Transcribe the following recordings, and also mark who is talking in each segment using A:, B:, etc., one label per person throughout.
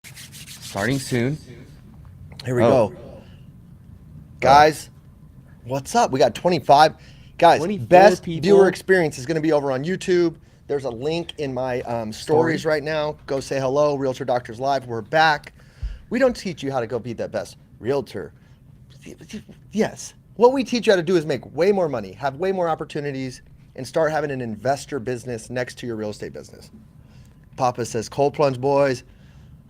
A: Starting soon.
B: Here we go. Guys, what's up? We got 25. Guys,
A: 24
B: best
A: people.
B: viewer experience is going to be over on YouTube. There's a link in my stories right now. Go say hello. Realtor Doctors Live. We're back. We don't teach you how to go be the best realtor. Yes. What we teach you how to do is make way more money, have way more opportunities, and start having an investor business next to your real estate business. Papa says, cold plunge boys.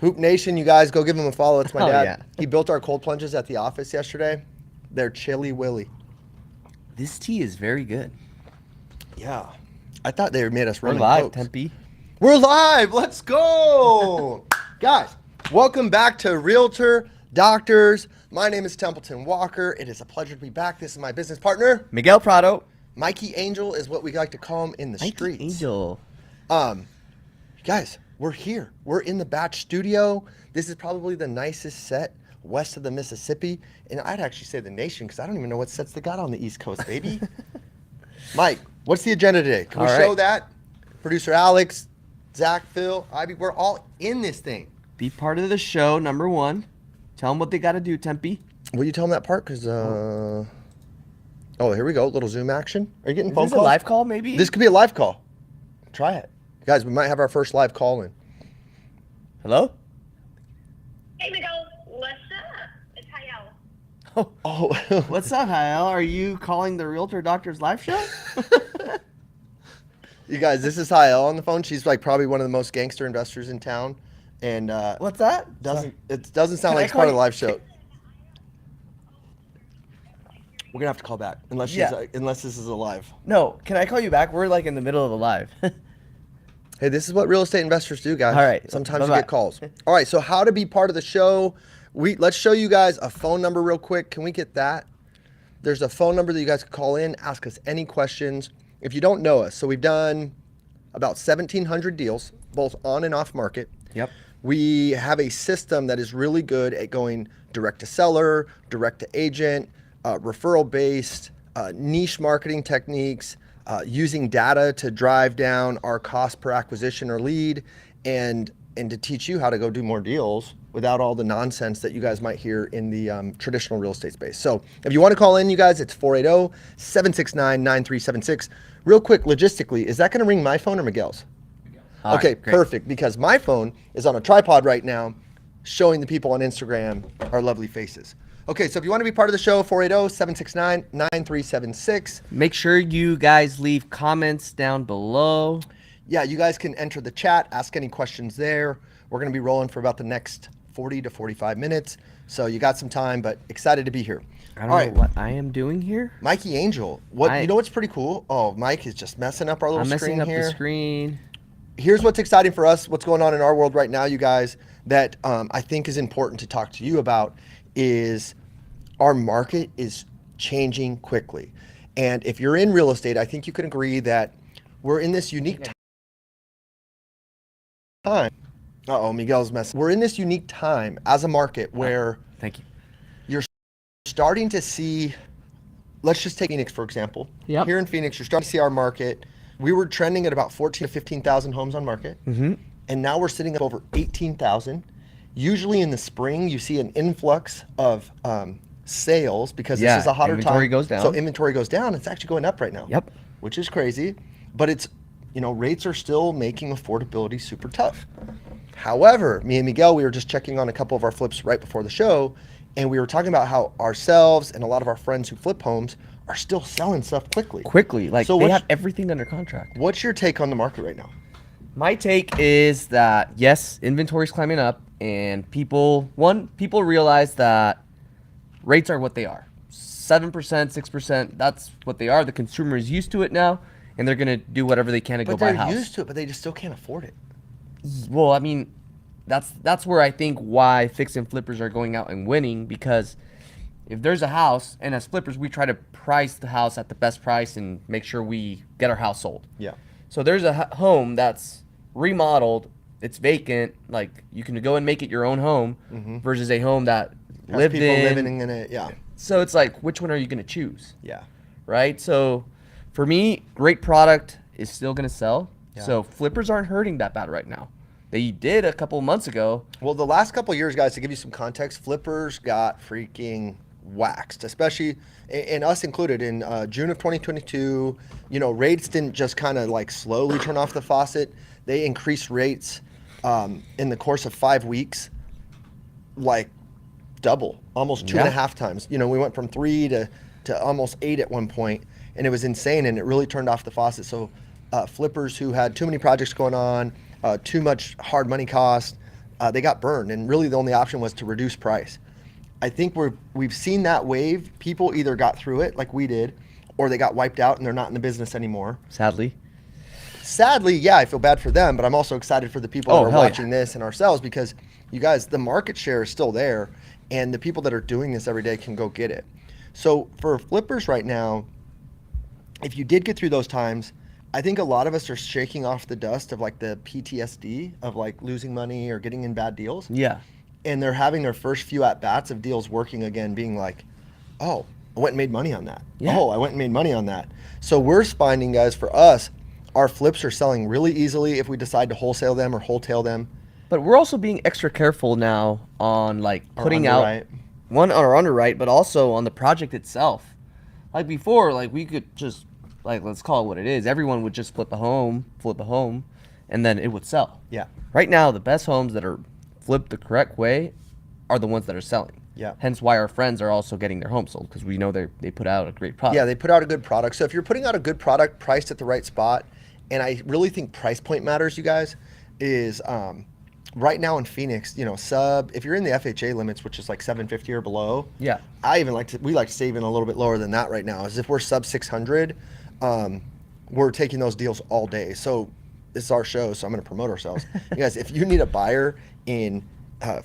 B: Hoop Nation, you guys, go give him a follow. It's my dad.
A: Yeah.
B: He built our cold plunges at the office yesterday. They're chilly willy.
A: This tea is very good.
B: Yeah. I thought they made us
A: We're
B: run
A: live,
B: Cokes.
A: Tempe.
B: We're live. Let's go. Guys, welcome back to Realtor Doctors. My name is Templeton Walker. It is a pleasure to be back. This is my business partner.
A: Miguel Prado.
B: Mikey Angel is what we like to call him in the
A: Mikey
B: streets.
A: Angel.
B: Guys, we're here. We're in the Batch Studio. This is probably the nicest set west of the Mississippi. And I'd actually say the nation because I don't even know what sets they got on the East Coast, baby. Mike, what's the agenda today? Can we
A: All
B: show
A: right.
B: that? Producer Alex, Zach, Phil, Ivy, we're all in this thing.
A: Be part of the show, number one. Tell them what they got to do, Tempe.
B: Will you tell them that part? Because, oh, here we go. Little Zoom action. Are you getting
A: Is
B: phone
A: this a
B: calls?
A: live call, maybe?
B: This could be a live call. Try it. Guys, we might have our first live call in.
A: Hello?
C: Hey, Miguel, what's up? It's Hayal.
A: Oh,
B: Oh,
A: what's up, Hayal? Are you calling the Realtor Doctors live show?
B: you guys, this is Hayel on the phone. She's like probably one of the most gangster investors in town. And
A: What's that?
B: it doesn't sound
A: Can
B: like
A: I
B: it's
A: call
B: part of
A: you-
B: the live show. We're gonna have to call back unless she's
A: Yeah.
B: unless this is a live.
A: No, can I call you back? We're like in the middle of the live.
B: Hey, this is what real estate investors do, guys.
A: All right.
B: Sometimes you
A: Bye-bye.
B: get calls. All right. So how to be part of the show? Let's show you guys a phone number real quick. Can we get that? There's a phone number that you guys can call in, ask us any questions. If you don't know us, so we've done about 1,700 deals, both on and off market.
A: Yep.
B: We have a system that is really good at going direct to seller, direct to agent, referral based, niche marketing techniques, using data to drive down our cost per acquisition or lead, and to teach you how to go do more deals without all the nonsense that you guys might hear in the traditional real estate space. So if you want to call in, you guys, it's 480-769-9376. Real quick, logistically, is that going to ring my phone or Miguel's?
A: All
B: Okay,
A: right, great.
B: perfect, because my phone is on a tripod right now showing the people on Instagram our lovely faces. Okay, so if you want to be part of the show, 480-769-9376.
A: Make sure you guys leave comments down below.
B: Yeah, you guys can enter the chat, ask any questions there. We're going to be rolling for about the next 40 to 45 minutes. So you got some time, but excited to be here.
A: I don't know what I am doing here.
B: Mikey Angel, you know what's pretty cool? Oh, Mike is just messing up our little
A: I'm
B: screen
A: messing up
B: here.
A: the screen.
B: Here's what's exciting for us, what's going on in our world right now, you guys, that I think is important to talk to you about is our market is changing quickly. And if you're in real estate, I think you can agree that we're in this unique time. Uh-oh, Miguel's messing. We're in this unique time as a market where
A: Thank you.
B: you're starting to see, let's just take Phoenix, for example.
A: Yep.
B: Here in Phoenix, you're starting to see our market. We were trending at about 14 to 15,000 homes on market.
A: Mm-hmm.
B: And now we're sitting at over 18,000. Usually in the spring, you see an influx of sales because this is a hotter
A: inventory
B: time.
A: goes down.
B: So inventory goes down. It's actually going up right now.
A: Yep.
B: Which is crazy. But it's, rates are still making affordability super tough. However, me and Miguel, we were just checking on a couple of our flips right before the show. And we were talking about how ourselves and a lot of our friends who flip homes are still selling stuff quickly.
A: Like
B: So
A: they
B: what's-
A: have everything under contract.
B: What's your take on the market right now?
A: My take is that yes, inventory's climbing up, and people realize that rates are what they are. 7%, 6%, that's what they are. The consumer is used to it now, and they're gonna do whatever they can to go
B: But
A: buy a
B: they're
A: house.
B: used to it, but they just still can't afford it.
A: Well, I mean, that's where I think why fix and flippers are going out and winning, because if there's a house, and as flippers we try to price the house at the best price and make sure we get our house sold.
B: Yeah.
A: So there's a home that's remodeled, it's vacant, like you can go and make it your own home versus a home that
B: Has
A: lived
B: people
A: in.
B: living in it. Yeah.
A: So it's like, which one are you gonna choose,
B: Yeah.
A: right? So for me, great product is still gonna sell.
B: Yeah.
A: So flippers aren't hurting that bad right now. they did a couple months ago.
B: Well, the last couple of years, guys, to give you some context, flippers got freaking waxed, especially, and us included, in June of 2022. You know, rates didn't just kind of like slowly turn off the faucet. They increased rates in the course of 5 weeks, like double, almost two and a half times. You know, we went from 3 to almost 8 at one point, and it was insane, and it really turned off the faucet. So flippers who had too many projects going on, too much hard money cost, they got burned, and really the only option was to reduce price. I think we've seen that wave. People either got through it like we did, or they got wiped out and they're not in the business anymore.
A: Sadly,
B: yeah, I feel bad for them, but I'm also excited for the people that are watching this and ourselves, because you guys, the market share is still there, and the people that are doing this every day can go get it. So for flippers right now, if you did get through those times, I think a lot of us are shaking off the dust of like the PTSD of like losing money or getting in bad deals.
A: yeah.
B: And they're having their first few at-bats of deals working again, being like, oh, I went and made money on that.
A: Yeah.
B: Oh, I went and made money on that. So we're finding, guys, for us, our flips are selling really easily if we decide to wholesale them or wholetail them.
A: But we're also being extra careful now on like putting out
B: underwrite.
A: one on our underwrite, but also on the project itself. Like before, like we could just like, let's call it what it is. Everyone would just flip a home, and then it would sell.
B: Yeah.
A: Right now, the best homes that are flipped the correct way are the ones that are selling.
B: Yeah.
A: Hence why our friends are also getting their home sold, because we know they put out a great product.
B: Yeah, they put out a good product. So if you're putting out a good product priced at the right spot, and I really think price point matters, you guys, is right now in Phoenix, you know, if you're in the FHA limits, which is like 750 or below.
A: Yeah.
B: We like to save in a little bit lower than that right now. As if we're sub 600, we're taking those deals all day. So this is our show, so I'm going to promote ourselves. You guys, if you need a buyer in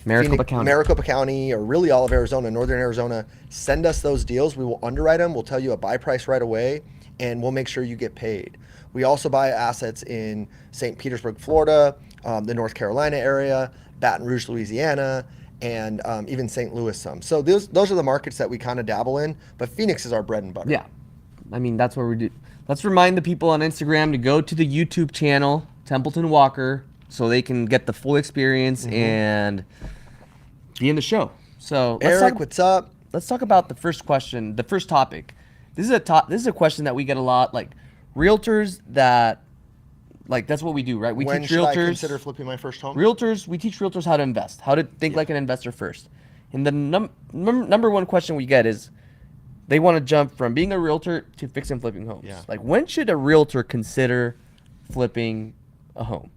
B: Maricopa County, or really all of Arizona, northern Arizona, send us those deals. We will underwrite them. We'll tell you a buy price right away, and we'll make sure you get paid. We also buy assets in St. Petersburg, Florida, the North Carolina area, Baton Rouge, Louisiana, and even St. Louis some. So those are the markets that we kind of dabble in, but Phoenix is our bread and butter.
A: Yeah. I mean, that's where we do. Let's remind the people on Instagram to go to the YouTube channel, Templeton Walker, so they can get the full experience and be in the show. So
B: Eric, what's up?
A: Let's talk about the first question, the first topic. This is a question that we get a lot, like realtors that, like, that's what we do, right? We
B: When
A: teach
B: should I
A: realtors.
B: consider flipping my first home?
A: We teach realtors how to invest, how to think like an investor first. And the number one question we get is, they want to jump from being a realtor to fix and flipping homes.
B: Yeah.
A: Like, when should a realtor consider flipping a home?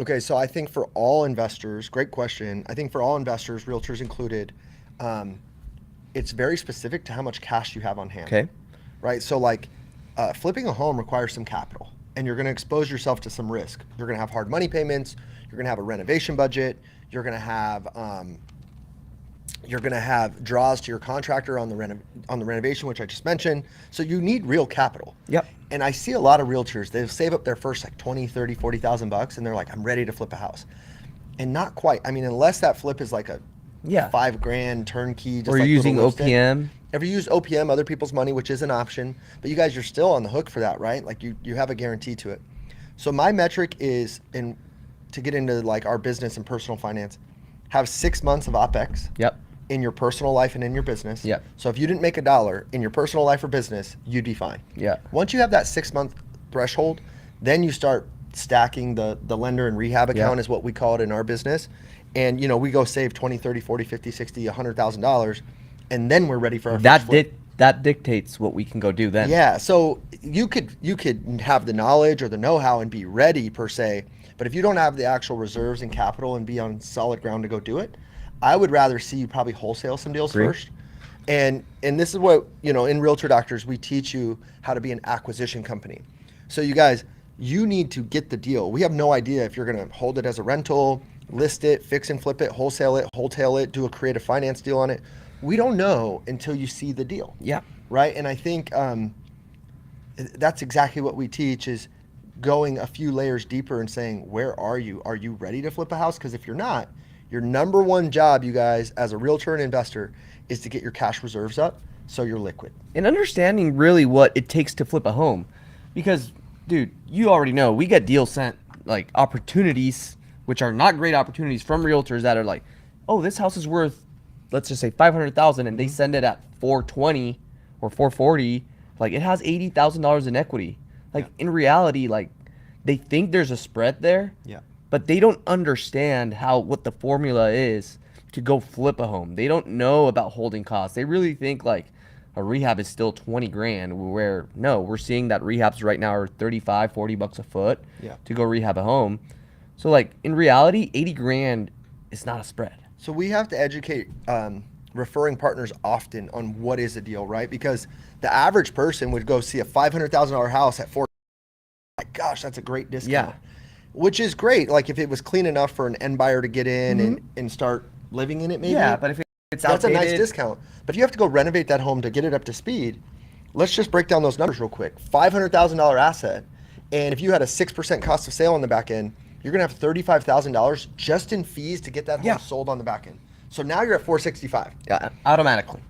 B: Okay, so I think for all investors, great question. I think for all investors, realtors included, it's very specific to how much cash you have on hand.
A: Okay.
B: Right? So like flipping a home requires some capital, and you're going to expose yourself to some risk. You're going to have hard money payments. You're going to have a renovation budget. You're going to have draws to your contractor on the renovation, which I just mentioned. So you need real capital.
A: Yep.
B: And I see a lot of realtors, they save up their first like 20, 30, 40,000 bucks, and they're like, I'm ready to flip a house. And not quite. I mean, unless that flip is like a $5,000 turnkey, just
A: or you're
B: like
A: using
B: little listing.
A: OPM.
B: If you use OPM, other people's money, which is an option, but you guys, you're still on the hook for that, right? Like you have a guarantee to it. So my metric is, to get into like our business and personal finance, have 6 months of OPEX.
A: Yep.
B: In your personal life and in your business.
A: Yeah.
B: So if you didn't make $1 in your personal life or business, you'd be fine.
A: Yeah.
B: Once you have that 6 month threshold, then you start stacking the lender and rehab account is what we call it in our business. And you know, we go save 20, 30, 40, 50, 60, $100,000, and then we're ready for our first flip.
A: That dictates what we can go do then.
B: Yeah. So you could have the knowledge or the know-how and be ready per se, but if you don't have the actual reserves and capital and be on solid ground to go do it, I would rather see you probably wholesale some deals first. And this is what, you know, in Realtor Doctors, we teach you how to be an acquisition company. So you guys, you need to get the deal. We have no idea if you're going to hold it as a rental, list it, fix and flip it, wholesale it, do a creative finance deal on it. We don't know until you see the deal.
A: Yeah.
B: Right. And I think that's exactly what we teach, is going a few layers deeper and saying, where are you? Are you ready to flip a house? Because if you're not, your number one job, you guys, as a realtor and investor, is to get your cash reserves up so you're liquid.
A: And understanding really what it takes to flip a home. Because, dude, you already know, we get deals sent, like opportunities which are not great opportunities from realtors that are like, oh, this house is worth, let's just say 500,000, and they send it at 420 or 440. Like, it has $80,000 in equity. Like, in reality, like, they think there's a spread there, but they don't understand what the formula is to go flip a home. They don't know about holding costs. They really think like a rehab is still 20 grand, where no, we're seeing that rehabs right now are 35, 40 bucks a foot to go rehab a home. So like in reality, 80 grand is not a spread.
B: So we have to educate referring partners often on what is a deal, right? Because the average person would go see a $500,000 house at my gosh, that's a great discount. Which is great. Like if it was clean enough for an end buyer to get in and start living in it, maybe.
A: Yeah, but if it's
B: that's
A: outdated,
B: a nice discount. But if you have to go renovate that home to get it up to speed, let's just break down those numbers real quick. $500,000 asset, and if you had a 6% cost of sale on the back end, you're gonna have $35,000 just in fees to get that home sold on the back end. So now you're at $465.
A: Yeah, automatically.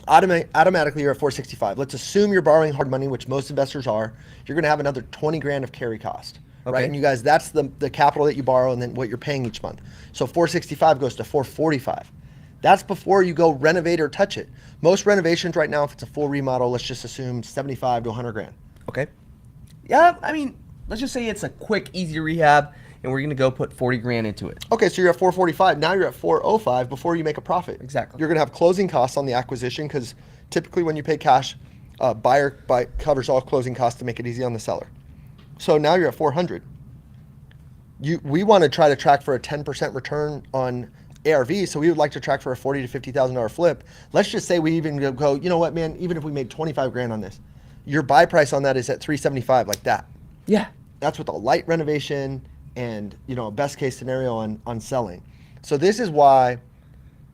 B: Automatically you're at $465. Let's assume you're borrowing hard money, which most investors are. You're gonna have another 20 grand of carry cost. Right, and you guys, that's the capital that you borrow and then what you're paying each month. So 465 goes to 445. That's before you go renovate or touch it. Most renovations right now, if it's a full remodel, let's just assume 75 to 100 grand.
A: Okay. Yeah, I mean, let's just say it's a quick, easy rehab, and we're gonna go put 40 grand into it.
B: Okay, so you're at 445. Now you're at 405 before you make a profit.
A: Exactly.
B: You're gonna have closing costs on the acquisition because typically when you pay cash, buyer covers all closing costs to make it easy on the seller. So now you're at 400. We want to try to track for a 10% return on ARV, so we would like to track for a $40,000 to $50,000 flip. Let's just say we even go, you know what, man? Even if we made 25 grand on this, your buy price on that is at 375, like that.
A: Yeah,
B: that's with a light renovation and a best case scenario on selling. So this is why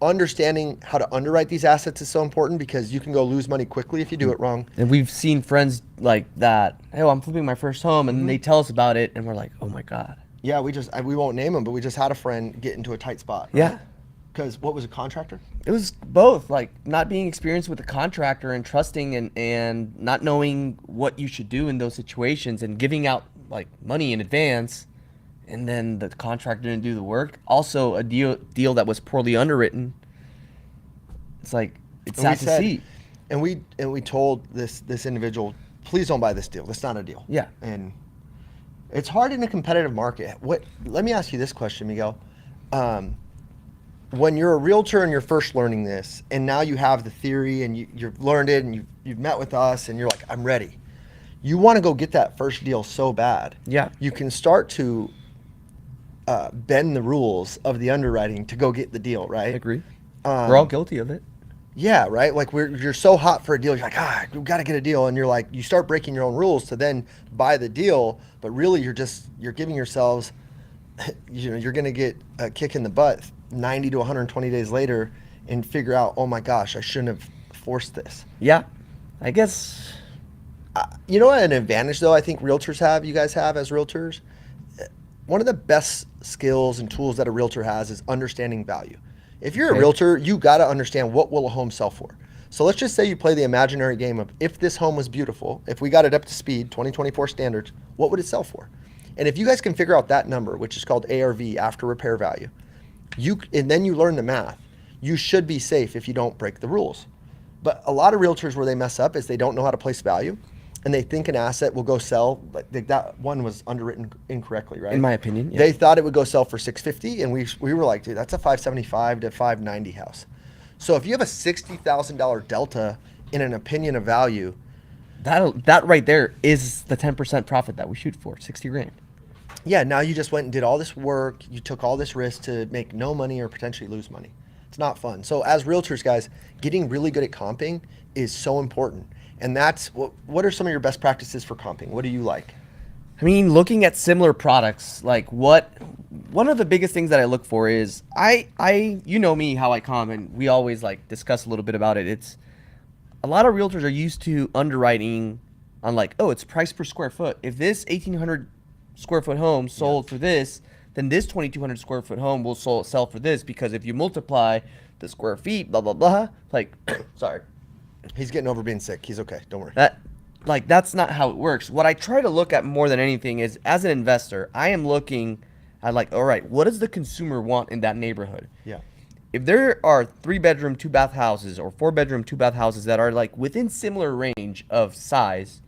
B: understanding how to underwrite these assets is so important, because you can go lose money quickly if you do it wrong.
A: And we've seen friends like that. Hey, I'm flipping my first home, and then they tell us about it, and we're like, oh my god.
B: Yeah, we won't name them, but we just had a friend get into a tight spot. Right?
A: Yeah.
B: Because what was a contractor?
A: It was both, like not being experienced with a contractor and trusting and not knowing what you should do in those situations and giving out like money in advance, and then the contractor didn't do the work. Also, a deal that was poorly underwritten. It's like it's sad to see.
B: And we told this individual, please don't buy this deal. That's not a deal.
A: Yeah.
B: And it's hard in a competitive market. Let me ask you this question, Miguel. When you're a realtor and you're first learning this, and now you have the theory and you've learned it and you've met with us and you're like, I'm ready. You want to go get that first deal so bad.
A: Yeah.
B: You can start to bend the rules of the underwriting to go get the deal, right?
A: I agree. We're all guilty of it.
B: Yeah, right? Like you're so hot for a deal, you're like, we've got to get a deal. And you're like, you start breaking your own rules to then buy the deal, but really you're giving yourselves, you're going to get a kick in the butt 90 to 120 days later and figure out, oh my gosh, I shouldn't have forced this.
A: Yeah, I guess.
B: You know what an advantage though I think realtors have, you guys have as realtors? One of the best skills and tools that a realtor has is understanding value. If you're a realtor, you got to understand what will a home sell for. So let's just say you play the imaginary game of, if this home was beautiful, if we got it up to speed, 2024 standards, what would it sell for? And if you guys can figure out that number, which is called ARV, after repair value, and then you learn the math, you should be safe if you don't break the rules. But a lot of realtors, where they mess up is they don't know how to place value, and they think an asset will go sell. Like that one was underwritten incorrectly, right?
A: In my opinion, yeah.
B: They thought it would go sell for $650, and we were like, dude, that's a $575 to $590 house. So if you have a $60,000 delta in an opinion of value,
A: that right there is the 10% profit that we shoot for, 60 grand.
B: Yeah, now you just went and did all this work. You took all this risk to make no money or potentially lose money. It's not fun. So as realtors, guys, getting really good at comping is so important. And that's what are some of your best practices for comping? What do you like?
A: I mean, looking at similar products, like one of the biggest things that I look for is you know me, how I comp, and we always like discuss a little bit about it. It's a lot of realtors are used to underwriting on like, oh, it's price per square foot. If this 1,800 square foot home sold for this, then this 2,200 square foot home will sell for this, because if you multiply the square feet, blah, blah, blah, like, sorry.
B: He's getting over being sick. He's okay. Don't worry.
A: That's not how it works. What I try to look at more than anything is, as an investor, I am looking I like, all right, what does the consumer want in that neighborhood?
B: Yeah.
A: If there are 3-bedroom, 2-bath houses or 4-bedroom, 2-bath houses that are like within similar range of size,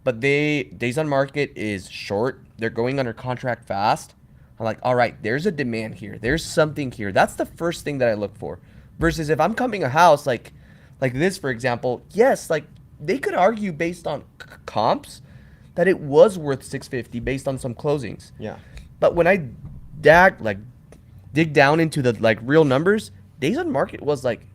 A: but days on market is short, they're going under contract fast, I'm like, all right, there's a demand here. There's something here. That's the first thing that I look for. Versus if I'm coming a house like this, for example, yes, like they could argue based on comps that it was worth 650 based on some closings.
B: Yeah.
A: But when I dig down into the like real numbers, days on market was like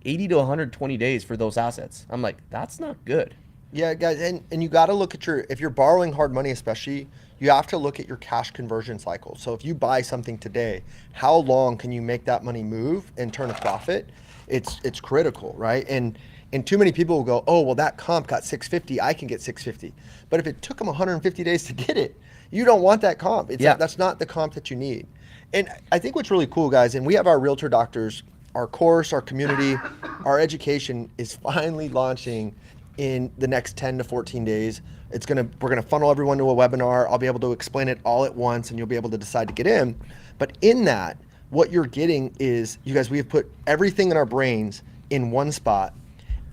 A: 80 to 120 days for those assets. I'm like, that's not good.
B: Yeah, guys, and you got to look at if you're borrowing hard money, especially, you have to look at your cash conversion cycle. So if you buy something today, how long can you make that money move and turn a profit? It's critical, right? And too many people will go, oh, well, that comp got 650, I can get 650. But if it took them 150 days to get it, you don't want that comp. That's not the comp that you need. And I think what's really cool, guys, and we have our Realtor Doctors, our course, our community, our education is finally launching in the next 10 to 14 days. We're gonna funnel everyone to a webinar. I'll be able to explain it all at once and you'll be able to decide to get in. But in that, what you're getting is, you guys, we have put everything in our brains in one spot,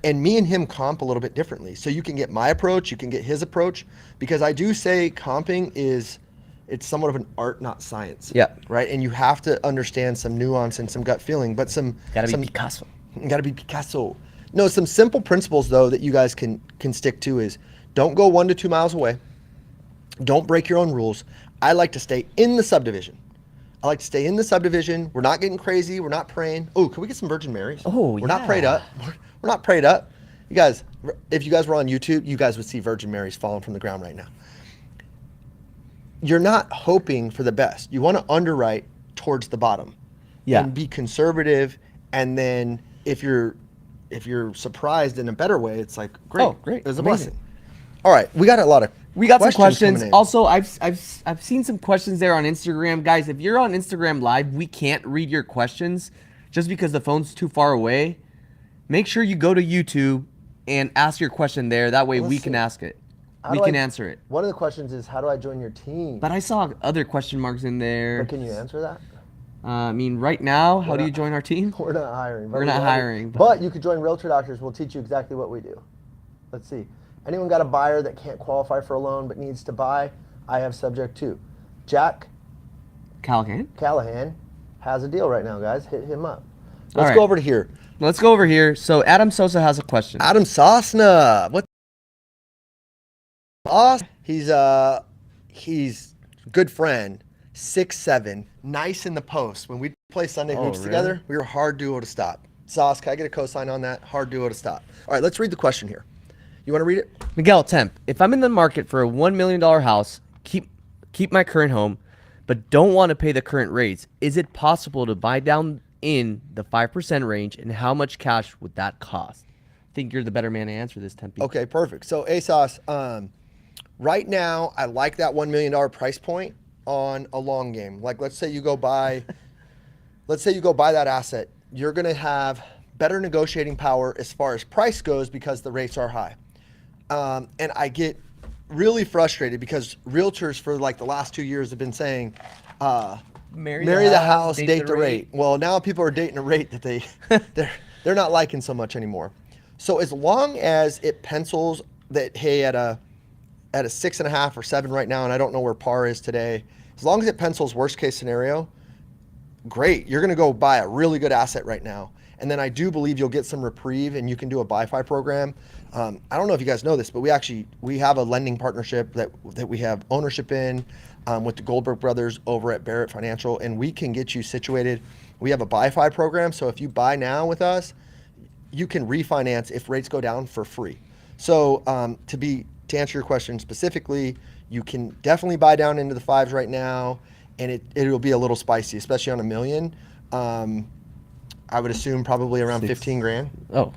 B: and me and him comp a little bit differently. So you can get my approach, you can get his approach, because I do say comping it's somewhat of an art, not science.
A: Yeah.
B: Right? And you have to understand some nuance and some gut feeling, but
A: Gotta be Picasso.
B: Gotta be Picasso. No, some simple principles though that you guys can stick to is, don't go 1 to 2 miles away. Don't break your own rules. I like to stay in the subdivision. We're not getting crazy. We're not praying. Oh, can we get some Virgin Marys?
A: Oh,
B: We're not prayed up. We're not prayed up. You guys, if you guys were on YouTube, you guys would see Virgin Marys falling from the ground right now. You're not hoping for the best. You want to underwrite towards the bottom.
A: Yeah.
B: And be conservative. And then if you're surprised in a better way, it's like, great.
A: Oh, great.
B: It was a
A: Amazing.
B: blessing. All right, we got some
A: questions.
B: coming in.
A: Also, I've seen some questions there on Instagram, guys. If you're on Instagram Live, we can't read your questions just because the phone's too far away. Make sure you go to YouTube and ask your question there. That way we can ask it. We can answer it.
B: One of the questions is, how do I join your team?
A: But I saw other question marks in there.
B: But can you answer that?
A: I mean, right now, how do you join our team?
B: We're not hiring.
A: We're not hiring.
B: But you could join Realtor Doctors. We'll teach you exactly what we do. Let's see. Anyone got a buyer that can't qualify for a loan but needs to buy? I have subject to. Jack Callahan has a deal right now, guys. Hit him up. Let's go over to here.
A: Let's go over here. So Adam Sosa has a question.
B: Adam Sosna. What? Awesome. He's a good friend. 6'7", nice in the post. When we play Sunday hoops together, we were a hard duo to stop. Sauce, can I get a cosign on that? Hard duo to stop. All right, let's read the question here. You want to read it?
A: Miguel Temp, if I'm in the market for a $1 million house, keep my current home, but don't want to pay the current rates, is it possible to buy down in the 5% range, and how much cash would that cost? I think you're the better man to answer this, Tempe.
B: Okay, perfect. So ASOS, right now, I like that $1 million price point on a long game. Like, let's say you go buy that asset. You're going to have better negotiating power as far as price goes because the rates are high. And I get really frustrated because realtors for like the last 2 years have been saying, marry the house, date the rate. Well, now people are dating a rate that they're not liking so much anymore. So as long as it pencils that, hey, at a 6.5 or 7 right now, and I don't know where par is today, as long as it pencils worst case scenario, great. You're going to go buy a really good asset right now. And then I do believe you'll get some reprieve and you can do a buy-fi program. I don't know if you guys know this, but we have a lending partnership that we have ownership in with the Goldberg brothers over at Barrett Financial, and we can get you situated. We have a buy-fi program, so if you buy now with us, you can refinance if rates go down for free. So to answer your question specifically, you can definitely buy down into the 5s right now, and it'll be a little spicy, especially on $1 million. I would assume probably around 15 grand.
A: Oh.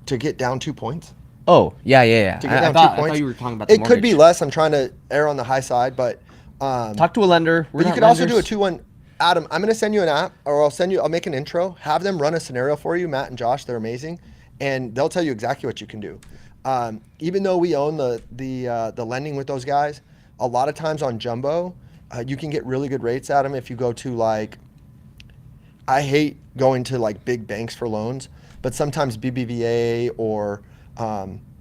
B: To get down 2 points.
A: Oh, yeah.
B: To get down 2 points.
A: I thought you were talking about the
B: It could be less. I'm trying to err on the high side, but
A: talk to a lender.
B: But you could also do a 2-1. Adam, I'm going to send you an app, or I'll make an intro, have them run a scenario for you, Matt and Josh. They're amazing, and they'll tell you exactly what you can do. Even though we own the lending with those guys, a lot of times on jumbo, You can get really good rates at them if you go to like, I hate going to like big banks for loans, but sometimes BBVA or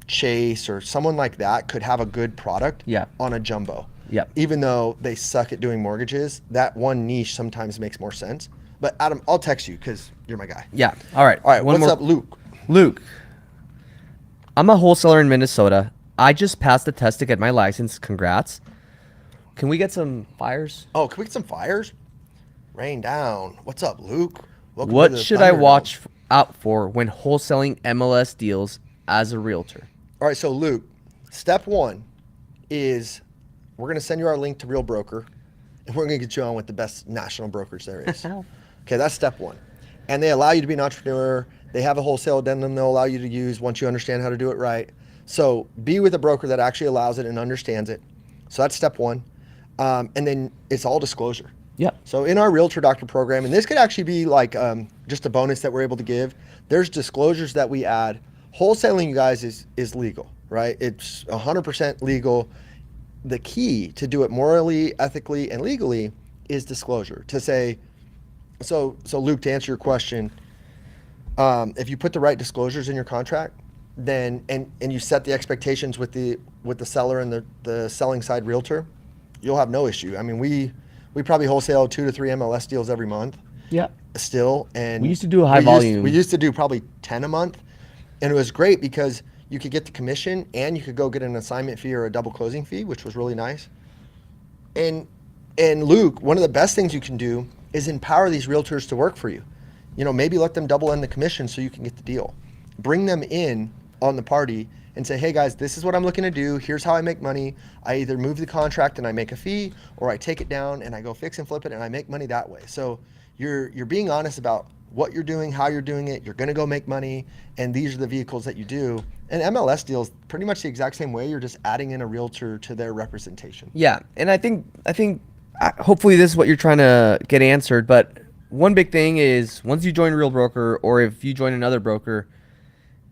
B: Chase or someone like that could have a good product
A: Yeah.
B: on a jumbo.
A: Yeah.
B: Even though they suck at doing mortgages, that one niche sometimes makes more sense. But Adam, I'll text you because you're my guy.
A: Yeah. All right.
B: All right.
A: One
B: What's
A: more.
B: up, Luke?
A: Luke, I'm a wholesaler in Minnesota. I just passed the test to get my license. Congrats. Can we get some fires?
B: Oh, can we get some fires? Rain down. What's up, Luke? Welcome to
A: What
B: the
A: should I
B: Thunderdome.
A: watch out for when wholesaling MLS deals as a realtor?
B: All right, so Luke, step one is we're going to send you our link to Real Broker, and we're going to get you on with the best national brokers there is. Okay, that's step one. And they allow you to be an entrepreneur. They have a wholesale addendum they'll allow you to use once you understand how to do it right. So be with a broker that actually allows it and understands it. So that's step one. And then it's all disclosure.
A: Yep.
B: So in our Realtor Doctor program, and this could actually be like just a bonus that we're able to give, there's disclosures that we add. Wholesaling, you guys, is legal, right? It's 100% legal. The key to do it morally, ethically, and legally is disclosure. To say, so Luke, to answer your question, if you put the right disclosures in your contract, then and you set the expectations with the seller and the selling side realtor, you'll have no issue. I mean, we probably wholesale 2 to 3 MLS deals every month.
A: Yeah.
B: Still, and
A: We used to do a high volume.
B: We used to do probably 10 a month, and it was great because you could get the commission and you could go get an assignment fee or a double closing fee, which was really nice. And Luke, one of the best things you can do is empower these realtors to work for you. You know, maybe let them double in the commission so you can get the deal. Bring them in on the party and say, hey guys, this is what I'm looking to do. Here's how I make money. I either move the contract and I make a fee, or I take it down and I go fix and flip it and I make money that way. So you're being honest about what you're doing, how you're doing it. You're going to go make money, and these are the vehicles that you do. And MLS deals pretty much the exact same way. You're just adding in a realtor to their representation.
A: Yeah, and I think hopefully this is what you're trying to get answered. But one big thing is once you join Real Broker, or if you join another broker,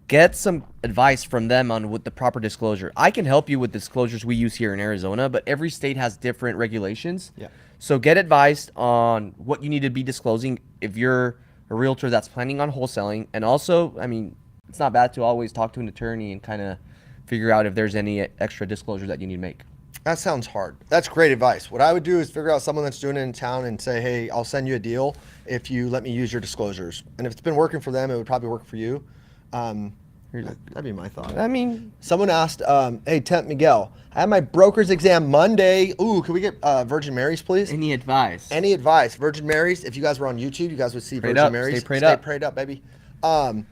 A: get some advice from them on what the proper disclosure. I can help you with disclosures we use here in Arizona, but every state has different regulations.
B: Yeah.
A: So get advised on what you need to be disclosing if you're a realtor that's planning on wholesaling. And also, I mean, it's not bad to always talk to an attorney and kind of figure out if there's any extra disclosures that you need to make.
B: That sounds hard. That's great advice. What I would do is figure out someone that's doing it in town and say, hey, I'll send you a deal if you let me use your disclosures. And if it's been working for them, it would probably work for you. That'd be my thought.
A: I mean,
B: Someone asked, hey, Temp Miguel, I have my broker's exam Monday. Ooh, can we get Virgin Marys, please?
A: any advice?
B: Any advice? Virgin Marys, if you guys were on YouTube, you guys would see
A: Prayed
B: Virgin
A: up.
B: Marys.
A: Stay prayed up.
B: prayed up, baby. Well,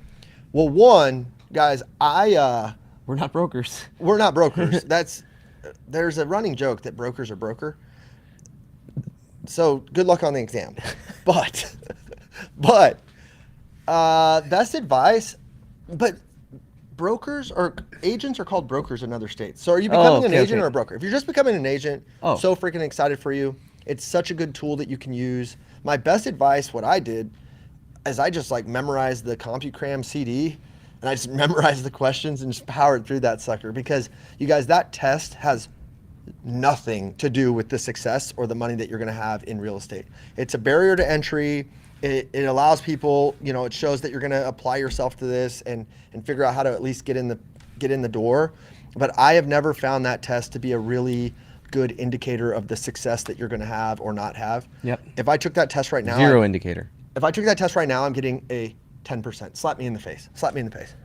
B: one, guys,
A: We're not brokers.
B: we're not brokers. There's a running joke that brokers are broker. So good luck on the exam. But best advice, but brokers or agents are called brokers in other states. So are you becoming an agent or a broker? If you're just becoming an agent, so freaking excited for you. It's such a good tool that you can use. My best advice, what I did, is I just like memorized the CompuCram CD, and I just memorized the questions and just powered through that sucker. Because you guys, that test has nothing to do with the success or the money that you're going to have in real estate. It's a barrier to entry. It allows people, you know, it shows that you're going to apply yourself to this and figure out how to at least get in the door. But I have never found that test to be a really good indicator of the success that you're going to have or not have.
A: Yep.
B: If I took that test right now,
A: Zero indicator.
B: If I took that test right now, I'm getting a 10%. Slap me in the face. Slap me in the face.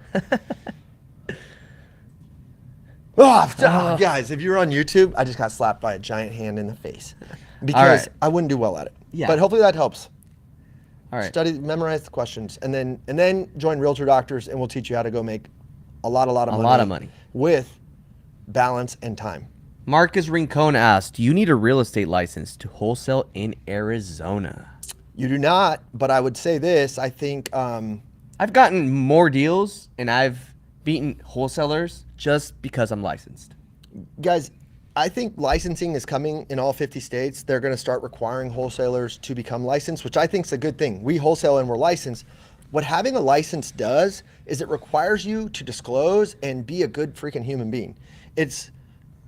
B: Guys, if you're on YouTube, I just got slapped by a giant hand in the face because I wouldn't do well at it.
A: Yeah.
B: But hopefully that helps.
A: All right.
B: Study, memorize the questions, and then join Realtor Doctors, and we'll teach you how to go make a lot of money with balance and time.
A: Marcus Rincon asked, do you need a real estate license to wholesale in Arizona?
B: You do not, but I would say this. I think
A: I've gotten more deals and I've beaten wholesalers just because I'm licensed.
B: Guys, I think licensing is coming in all 50 states. They're going to start requiring wholesalers to become licensed, which I think is a good thing. We wholesale and we're licensed. What having a license does is it requires you to disclose and be a good freaking human being. It's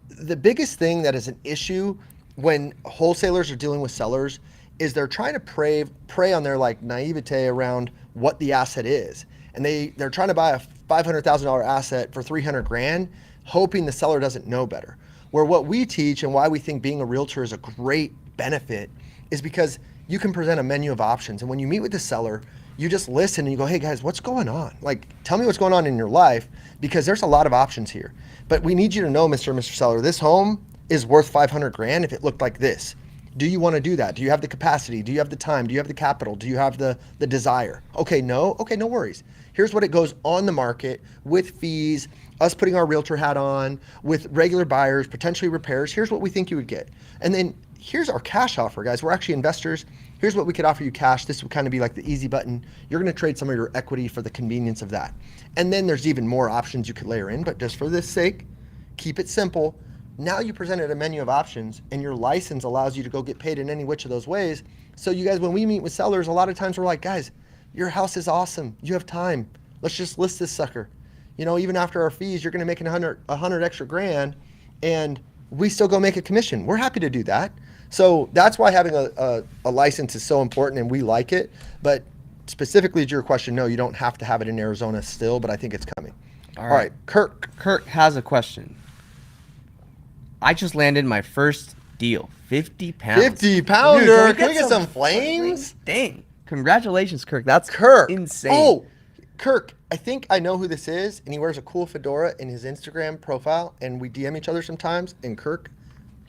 B: the biggest thing that is an issue when wholesalers are dealing with sellers is they're trying to prey on their like naivete around what the asset is. And they're trying to buy a $500,000 asset for 300 grand, hoping the seller doesn't know better. Where what we teach and why we think being a realtor is a great benefit is because you can present a menu of options. And when you meet with the seller, you just listen and you go, hey guys, what's going on? Like, tell me what's going on in your life, because there's a lot of options here. But we need you to know, Mr. and Mr. Seller, this home is worth 500 grand if it looked like this. Do you want to do that? Do you have the capacity? Do you have the time? Do you have the capital? Do you have the desire? Okay, no worries. Here's what it goes on the market with fees, us putting our realtor hat on, with regular buyers, potentially repairs. Here's what we think you would get. And then here's our cash offer, guys. We're actually investors. Here's what we could offer you cash. This would kind of be like the easy button. You're going to trade some of your equity for the convenience of that. And then there's even more options you could layer in, but just for this sake, keep it simple. Now you presented a menu of options, and your license allows you to go get paid in any which of those ways. So you guys, when we meet with sellers, a lot of times we're like, guys, your house is awesome. You have time. Let's just list this sucker. You know, even after our fees, you're going to make 100 extra grand, and we still go make a commission. We're happy to do that. So that's why having a license is so important, and we like it. But specifically to your question, no, you don't have to have it in Arizona still, but I think it's coming. All right, Kirk.
A: Kirk has a question. I just landed my first deal, 50 pounds.
B: 50 pounder.
A: Dude,
B: can we get some flames?
A: Dang. Congratulations, Kirk. That's
B: Kirk.
A: insane.
B: Oh, Kirk, I think I know who this is, and he wears a cool fedora in his Instagram profile, and we DM each other sometimes. And Kirk,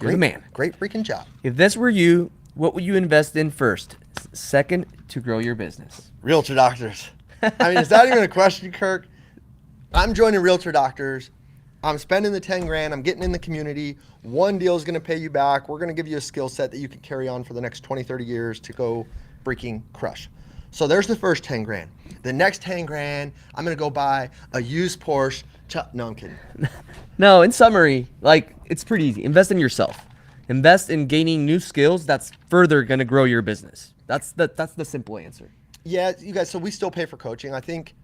A: You're the man.
B: Great freaking job.
A: If this were you, what would you invest in first? Second, to grow your business.
B: Realtor Doctors. I mean, is that even a question, Kirk? I'm joining Realtor Doctors. I'm spending the 10 grand. I'm getting in the community. One deal is going to pay you back. We're going to give you a skill set that you can carry on for the next 20, 30 years to go freaking crush. So there's the first 10 grand. The next 10 grand, I'm going to go buy a used Porsche. No, I'm kidding.
A: No, in summary, like, it's pretty easy. Invest in yourself. Invest in gaining new skills that's further going to grow your business. That's the simple answer.
B: Yeah, you guys, so we still pay for coaching. I think,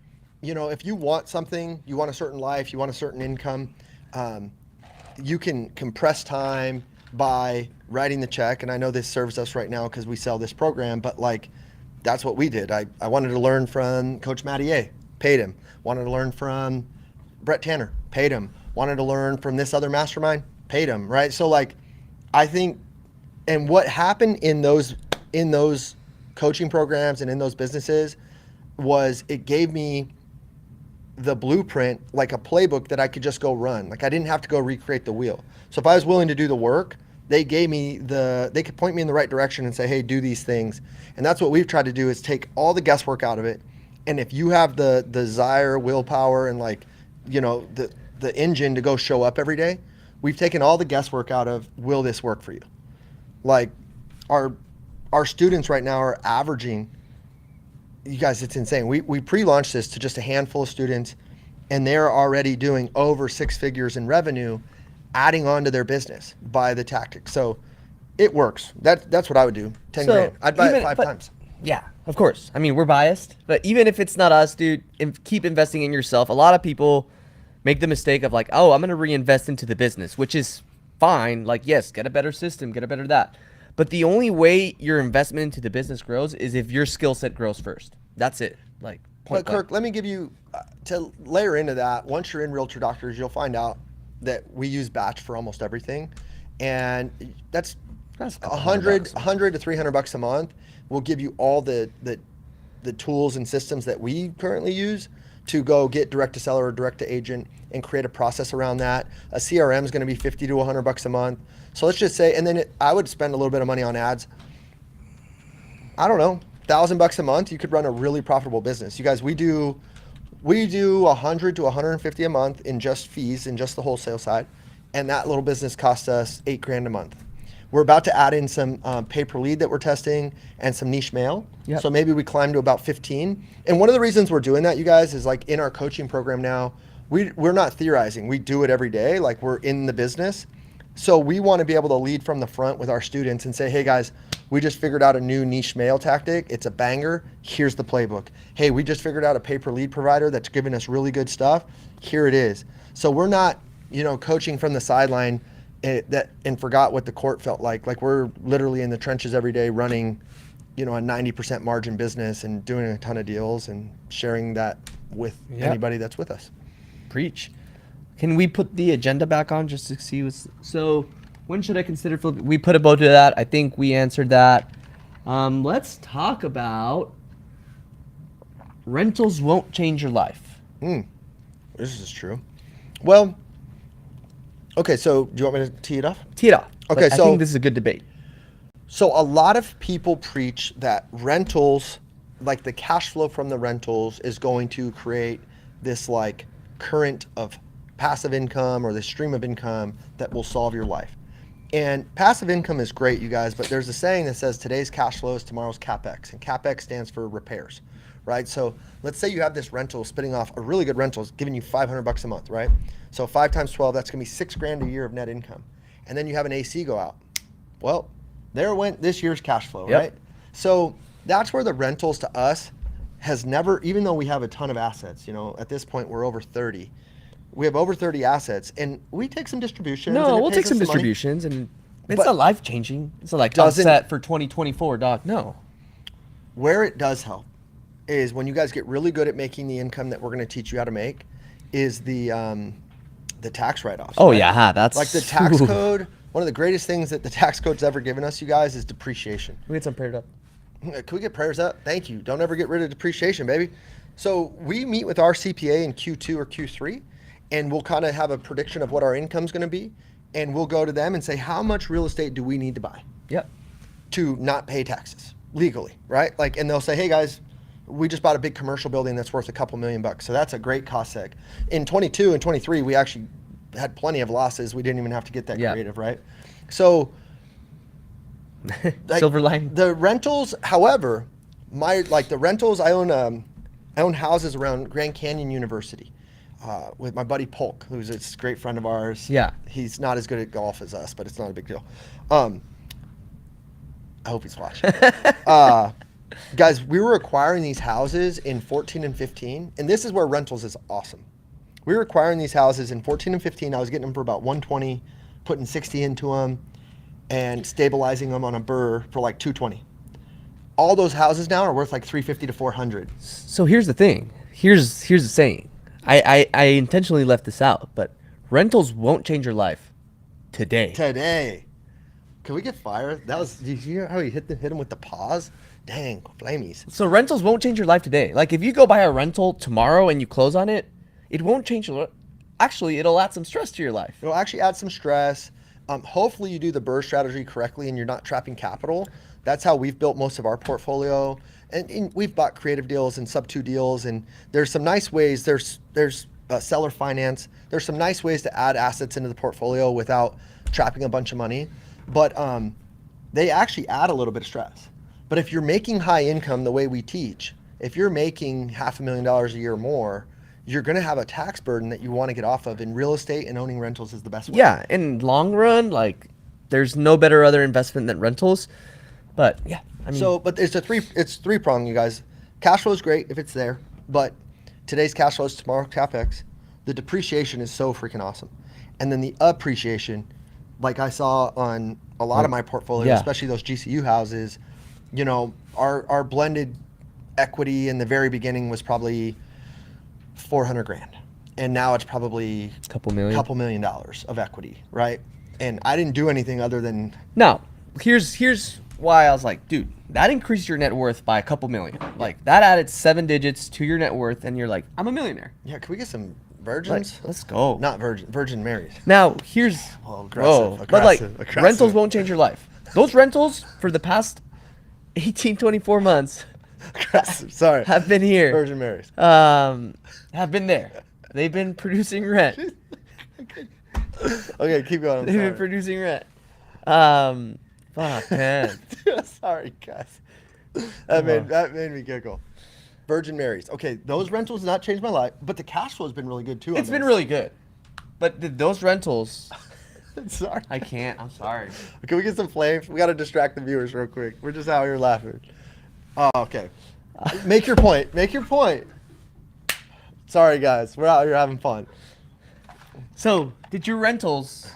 B: you know, if you want something, you want a certain life, you want a certain income, you can compress time by writing the check. And I know this serves us right now because we sell this program, but like, that's what we did. I wanted to learn from Coach Mattier, paid him. Wanted to learn from Brett Tanner, paid him. Wanted to learn from this other mastermind, paid him, right? So like, I think, and what happened in those coaching programs and in those businesses was it gave me the blueprint, like a playbook that I could just go run. Like I didn't have to go recreate the wheel. So if I was willing to do the work, they could point me in the right direction and say, hey, do these things. And that's what we've tried to do, is take all the guesswork out of it. And if you have the desire, willpower, and like, you know, the engine to go show up every day, we've taken all the guesswork out of, will this work for you? Like our students right now are averaging, you guys, it's insane. We pre-launched this to just a handful of students, and they're already doing over 6 figures in revenue, adding on to their business by the tactics. So it works. That's what I would do. 10 grand. I'd buy it 5 times.
A: Yeah, of course. I mean, we're biased, but even if it's not us, dude, keep investing in yourself. A lot of people make the mistake of like, oh, I'm going to reinvest into the business, which is fine. Like, yes, get a better system, get a better that. But the only way your investment into the business grows is if your skill set grows first. That's it. Like,
B: but Kirk, let me give you, to layer into that, once you're in Realtor Doctors, you'll find out that we use batch for almost everything. And that's $100 to $300 a month. We'll give you all the tools and systems that we currently use to go get direct to seller or direct to agent and create a process around that. A CRM is going to be $50 to $100 a month. So let's just say, and then I would spend a little bit of money on ads. I don't know, $1,000 a month. You could run a really profitable business. You guys, we do 100 to 150 a month in just fees, in just the wholesale side, and that little business costs us $8 grand a month. We're about to add in some pay per lead that we're testing and some niche mail. Yep. So maybe we climb to about 15. And one of the reasons we're doing that, you guys, is like in our coaching program now, we're not theorizing. We do it every day. Like, we're in the business. So we want to be able to lead from the front with our students and say, hey guys, we just figured out a new niche mail tactic. It's a banger. Here's the playbook. Hey, we just figured out a pay per lead provider that's giving us really good stuff. Here it is. So we're not, coaching from the sideline and forgot what the court felt like. Like we're literally in the trenches every day running, a 90% margin business and doing a ton of deals and sharing that with anybody that's with us.
A: Preach. Can we put the agenda back on just to see what's... So when should I consider flipping? We put a bow to that. I think we answered that. Let's talk about rentals won't change your life.
B: This is true. Well, okay, so do you want me to tee it off?
A: Tee it off.
B: Okay,
A: I think this is a good debate.
B: So a lot of people preach that rentals, like the cash flow from the rentals is going to create this like current of passive income or this stream of income that will solve your life. And passive income is great, you guys, but there's a saying that says today's cash flow is tomorrow's CapEx, and CapEx stands for repairs, right? So let's say you have this rental spitting off a really good rental, giving you $500 a month, right? So 5 times 12, that's gonna be $6,000 a year of net income. And then you have an AC go out. Well, there went this year's cash flow, right? So that's where the rentals to us has never, even though we have a ton of assets, at this point we're over 30. We have over 30 assets and we take some distributions.
A: No,
B: and
A: we'll take some
B: money.
A: distributions and it's not life changing. It's not like I'm set for 2024, doc. No.
B: Where it does help is when you guys get really good at making the income that we're going to teach you how to make is the tax write-offs.
A: Oh,
B: right?
A: yeah, that's...
B: Like the tax code, one of the greatest things that the tax code's ever given us, you guys, is depreciation.
A: We get some prayers up.
B: Can we get prayers up? Thank you. Don't ever get rid of depreciation, baby. So we meet with our CPA in Q2 or Q3, and we'll kind of have a prediction of what our income's going to be, and we'll go to them and say, how much real estate do we need to buy?
A: Yep.
B: To not pay taxes legally, right? Like, and they'll say, hey guys, we just bought a big commercial building that's worth a couple $1 million. So that's a great cost seg. In 22 and 23, we actually had plenty of losses. We didn't even have to get that creative, right? So like,
A: silver lining.
B: The rentals, however, the rentals, I own houses around Grand Canyon University with my buddy Polk, who's a great friend of ours.
A: Yeah.
B: He's not as good at golf as us, but it's not a big deal. I hope he's watching. Guys, we were acquiring these houses in 14 and 15, and this is where rentals is awesome. We were acquiring these houses in 14 and 15. I was getting them for about 120, putting 60 into them, and stabilizing them on a burr for like 220. All those houses now are worth like 350 to 400.
A: So here's the thing. Here's the saying. I intentionally left this out, but rentals won't change your life today.
B: Today. Can we get fired? Did you hear how he hit him with the pause? Dang, flamies.
A: So rentals won't change your life today. Like if you go buy a rental tomorrow and you close on it, it won't change your life. Actually, it'll add some stress to your life.
B: It'll actually add some stress. Hopefully you do the burr strategy correctly and you're not trapping capital. That's how we've built most of our portfolio. And we've bought creative deals and sub 2 deals, and there's some nice ways. There's seller finance. There's some nice ways to add assets into the portfolio without trapping a bunch of money. But they actually add a little bit of stress. But if you're making high income the way we teach, if you're making $500,000 a year or more, you're going to have a tax burden that you want to get off of, and real estate and owning rentals is the best way.
A: Yeah, in long run, like there's no better other investment than rentals. But yeah, I mean,
B: but it's three prong, you guys. Cash flow is great if it's there, but today's cash flow is tomorrow's CapEx. The depreciation is so freaking awesome. And then the appreciation, like I saw on a lot of my portfolio, especially those GCU houses, our blended equity in the very beginning was probably $400,000, and now it's probably
A: a couple million
B: dollars of equity, right? And I didn't do anything other than
A: now. Here's why I was like, dude, that increased your net worth by a couple million. Like that added 7 digits to your net worth, and you're like, I'm a millionaire.
B: Yeah, can we get some virgins?
A: Let's go.
B: Not Virgin Marys.
A: Now here's
B: aggressive.
A: Rentals won't change your life. Those rentals for the past 18, 24 months.
B: Sorry.
A: Have been here.
B: Virgin Marys.
A: Have been there. They've been producing rent.
B: Okay, keep going.
A: They've been producing rent. Fuck, man.
B: Sorry, guys. That made me giggle. Virgin Marys. Okay, those rentals did not change my life, but the cash flow has been really good too.
A: It's been really good. But those rentals...
B: Sorry.
A: I can't. I'm sorry.
B: Can we get some flames? We got to distract the viewers real quick. We're just out here laughing. Oh, okay. Make your point. Make your point. Sorry, guys. We're out here having fun.
A: So, did your rentals,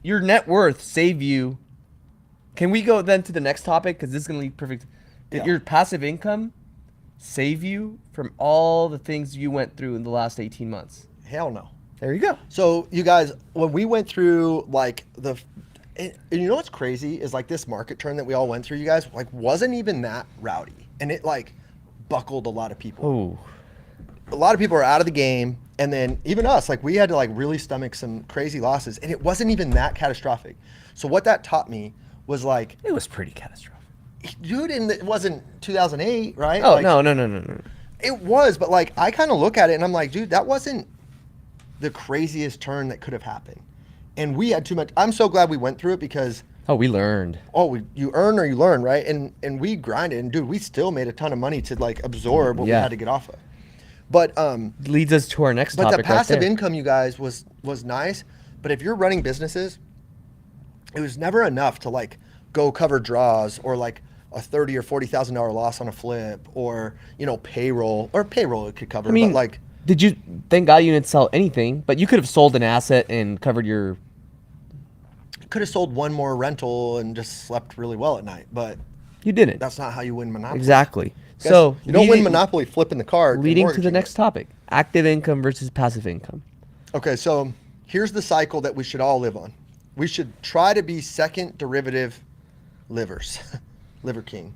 A: your net worth save you. Can we go then to the next topic? Because this is going to lead perfect. Did your passive income save you from all the things you went through in the last 18 months?
B: Hell no.
A: There you go.
B: So you guys, when we went through like and you know what's crazy is like this market turn that we all went through, you guys, like wasn't even that rowdy. And it like buckled a lot of people.
A: Oh.
B: A lot of people are out of the game. And then even us, like we had to like really stomach some crazy losses, and it wasn't even that catastrophic. So what that taught me was like,
A: It was pretty catastrophic.
B: dude, and it wasn't 2008, right?
A: Oh,
B: like,
A: no.
B: It was, but like I kind of look at it and I'm like, dude, that wasn't the craziest turn that could have happened. And we had too much. I'm so glad we went through it because
A: We learned.
B: you earn or you learn, right? And we grinded, and dude, we still made a ton of money to like absorb what we had to get off of. But
A: Leads us to our next
B: but
A: topic.
B: the passive
A: right there.
B: income, you guys, was nice. But if you're running businesses, it was never enough to like go cover draws or like a $30,000 or $40,000 loss on a flip, or payroll it could cover.
A: I mean,
B: but like,
A: thank God you didn't sell anything, but you could have sold an asset and covered your.
B: could have sold one more rental and just slept really well at night. But
A: You didn't.
B: that's not how you win Monopoly.
A: Exactly.
B: Guys,
A: So
B: you don't win
A: leading-
B: Monopoly flipping the card. and
A: Leading to the
B: mortgaging
A: next
B: it.
A: topic: active income versus passive income.
B: Okay, so here's the cycle that we should all live on. We should try to be second derivative livers. Liver king.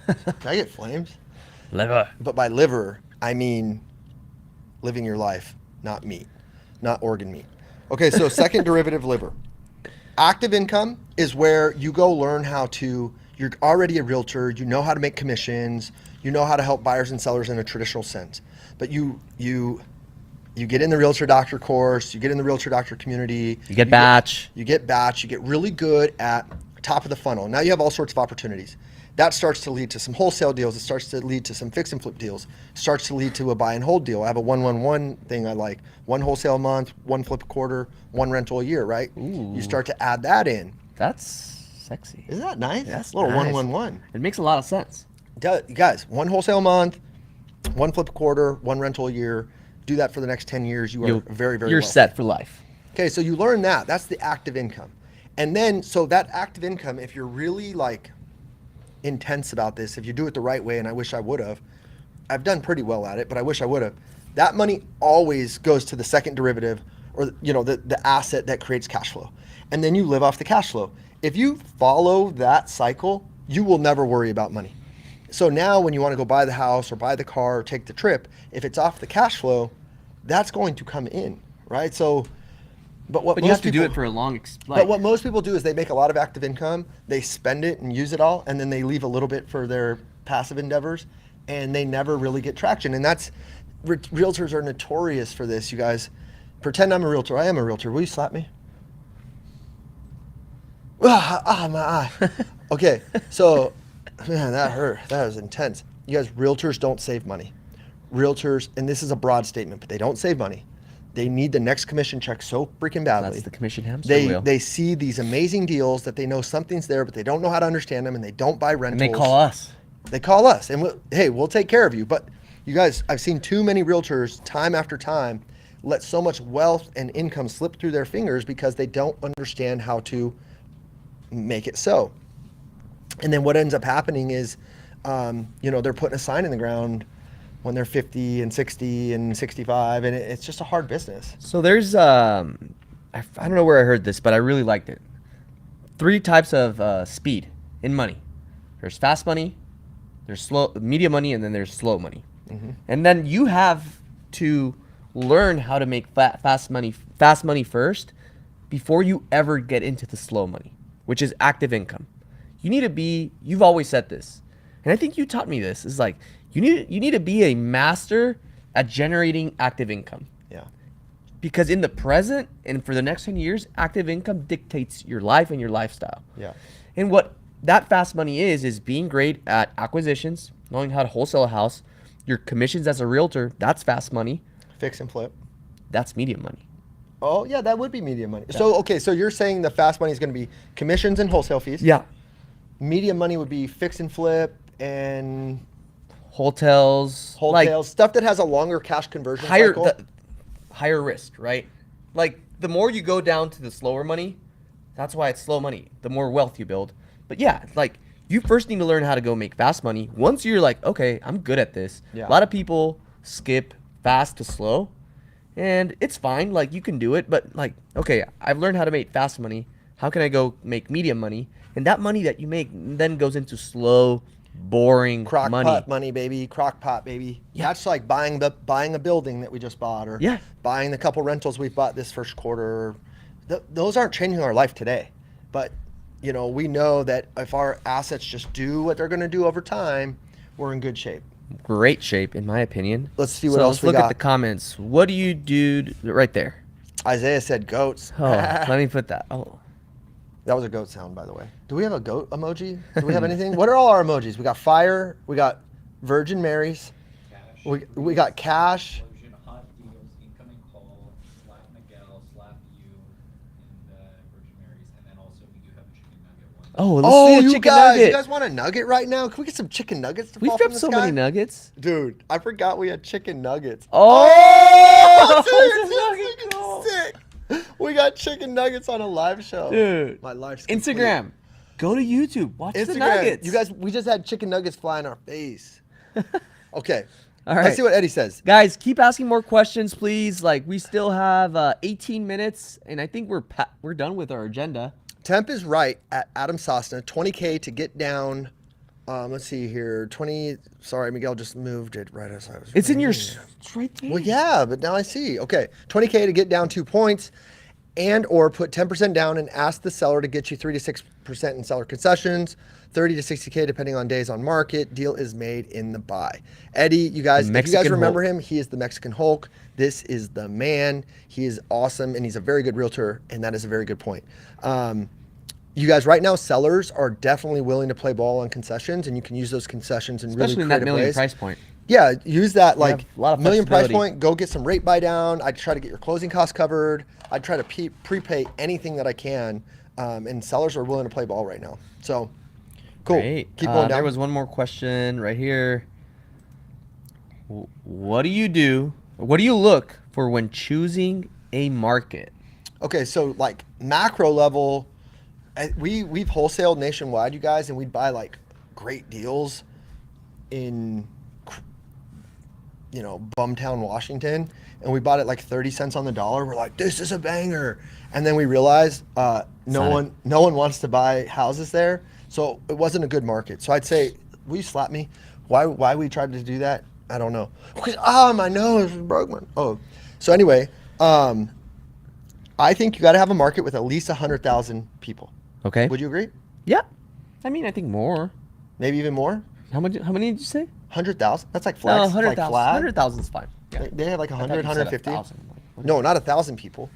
B: Can I get flames?
A: Liver.
B: But by liver, I mean living your life, not meat, not organ meat. Okay, so second derivative liver. Active income is where you go learn how to, you're already a realtor, you know how to make commissions, you know how to help buyers and sellers in a traditional sense. But you get in the Realtor Doctor course, you get in the Realtor Doctor community.
A: You get batch.
B: You get batch, you get really good at top of the funnel. Now you have all sorts of opportunities. That starts to lead to some wholesale deals. It starts to lead to some fix and flip deals. It starts to lead to a buy and hold deal. I have a 1-1-1 thing I like. One wholesale a month, one flip a quarter, one rental a year, right?
A: Ooh.
B: You start to add that in.
A: That's sexy.
B: Isn't that nice?
A: That's
B: a little
A: nice.
B: 1-1-1.
A: It makes a lot of sense.
B: Guys, one wholesale a month, one flip a quarter, one rental a year. Do that for the next 10 years. You are very, very
A: You're
B: wealthy.
A: set for life.
B: Okay, so you learn that. That's the active income. And then, so that active income, if you're really like intense about this, if you do it the right way, and I wish I would have, I've done pretty well at it, but I wish I would have. That money always goes to the second derivative, or the asset that creates cash flow. And then you live off the cash flow. If you follow that cycle, you will never worry about money. So now when you want to go buy the house or buy the car or take the trip, if it's off the cash flow, that's going to come in, right? So, but
A: But you have to do it for a long.
B: But what most people do is they make a lot of active income, they spend it and use it all, and then they leave a little bit for their passive endeavors, and they never really get traction. And that's, realtors are notorious for this, you guys. Pretend I'm a realtor. I am a realtor. Will you slap me? My eye. Okay, so, man, that hurt. That was intense. You guys, realtors don't save money. Realtors, and this is a broad statement, but they don't save money. They need the next commission check so freaking badly.
A: That's the commission hamster wheel.
B: They see these amazing deals that they know something's there, but they don't know how to understand them, and they don't buy rentals.
A: And they call us.
B: They call us, and we'll take care of you. But you guys, I've seen too many realtors time after time let so much wealth and income slip through their fingers because they don't understand how to make it so. And then what ends up happening is, they're putting a sign in the ground when they're 50 and 60 and 65, and it's just a hard business.
A: So there's, I don't know where I heard this, but I really liked it. 3 types of speed in money. There's fast money, there's slow, medium money, and then there's slow money.
B: Mm-hmm.
A: And then you have to learn how to make fast money first before you ever get into the slow money, which is active income. You've always said this, and I think you taught me this, is like, you need to be a master at generating active income.
B: Yeah.
A: Because in the present and for the next 10 years, active income dictates your life and your lifestyle.
B: Yeah.
A: And what that fast money is being great at acquisitions, knowing how to wholesale a house. Your commissions as a realtor, that's fast money.
B: Fix and flip.
A: That's medium money.
B: Oh, yeah, that would be medium money. Yeah. So you're saying the fast money is going to be commissions and wholesale fees.
A: Yeah.
B: Medium money would be fix and flip and
A: hotels,
B: stuff that has a longer cash conversion
A: higher
B: cycle.
A: higher risk, right? Like the more you go down to the slower money, That's why it's slow money. The more wealth you build. But yeah, like you first need to learn how to go make fast money. Once you're like, okay, I'm good at this.
B: Yeah.
A: A lot of people skip fast to slow, and it's fine. Like you can do it, but like, okay, I've learned how to make fast money. How can I go make medium money? And that money that you make then goes into slow, boring
B: Crock
A: money.
B: pot money, baby. Crock pot, baby.
A: Yeah.
B: That's like buying a building that we just bought, or
A: Yeah.
B: buying the couple rentals we've bought this first quarter. Those aren't changing our life today, but you know, we know that if our assets just do what they're going to do over time, we're in good shape.
A: Great shape, in my opinion.
B: Let's see what
A: So
B: else
A: let's
B: we
A: look
B: got.
A: at the comments. What do you do right there?
B: Isaiah said goats.
A: Oh, let me put that. Oh,
B: That was a goat sound, by the way. Do we have a goat emoji? Do we have anything? What are all our emojis? We got fire. We got Virgin Marys.
D: Cash.
B: We got cash.
D: Explosion, hot deals, incoming call, slap Miguel, slap you, and Virgin Mary's, and then also we do have a chicken nugget one.
A: oh, let's
B: Oh,
A: see a
B: you
A: chicken
B: guys!
A: nugget.
B: You guys want a nugget right now? Can we get some chicken nuggets to
A: We've
B: fall from
A: dropped
B: the
A: so
B: sky?
A: many nuggets.
B: Dude, I forgot we had chicken nuggets.
A: Oh,
B: Dude, sick. We got chicken nuggets on a live show.
A: Dude.
B: My life's
A: Instagram. Go to YouTube. Watch the
B: Instagram.
A: nuggets.
B: You guys, we just had chicken nuggets fly in our face. Okay.
A: All right.
B: Let's see what Eddie says.
A: Guys, keep asking more questions, please. Like we still have 18 minutes, and I think we're done with our agenda.
B: Temp is right at Adam Sosna, 20K to get down. Let's see here. 20. Sorry, Miguel just moved it right as I was.
A: It's in your.
B: reading it.
A: It's right there.
B: Well, yeah, but now I see. Okay, 20K to get down 2 points, and or put 10% down and ask the seller to get you 3 to 6% in seller concessions, 30 to 60K depending on days on market. Deal is made in the buy. Eddie, you guys, if you guys
A: Mexican
B: remember
A: Hulk.
B: him, he is the Mexican Hulk. This is the man. He is awesome, and he's a very good realtor, and that is a very good point. You guys, right now, sellers are definitely willing to play ball on concessions, and you can use those concessions in
A: Especially
B: really
A: in that
B: creative
A: million
B: ways.
A: price point.
B: Yeah, use that like
A: have a lot of
B: million price
A: flexibility.
B: point. Go get some rate buy down. I'd try to get your closing costs covered. I'd try to prepay anything that I can. And sellers are willing to play ball right now. So, cool.
A: Great.
B: Keep going down.
A: There was one more question right here. What do you do? What do you look for when choosing a market?
B: Okay, so like macro level, we've wholesaled nationwide, you guys, and we'd buy like great deals in, you know, Bumtown, Washington, and we bought it like 30 cents on the dollar. We're like, this is a banger, and then we realized no one wants to buy houses there, so it wasn't a good market. So I'd say, will you slap me? Why we tried to do that? I don't know. Because my nose is broken. Oh, so anyway, I think you got to have a market with at least 100,000 people.
A: Okay.
B: Would you agree?
A: Yeah. I mean, I think more.
B: Maybe even more.
A: How many did you say?
B: 100,000. That's like
A: No,
B: flex.
A: 100,000.
B: Like flat.
A: 100,000 is fine. Yeah.
B: They have like
A: I thought
B: 100,
A: you said
B: 150.
A: 1,000. Like,
B: No, not 1,000 people.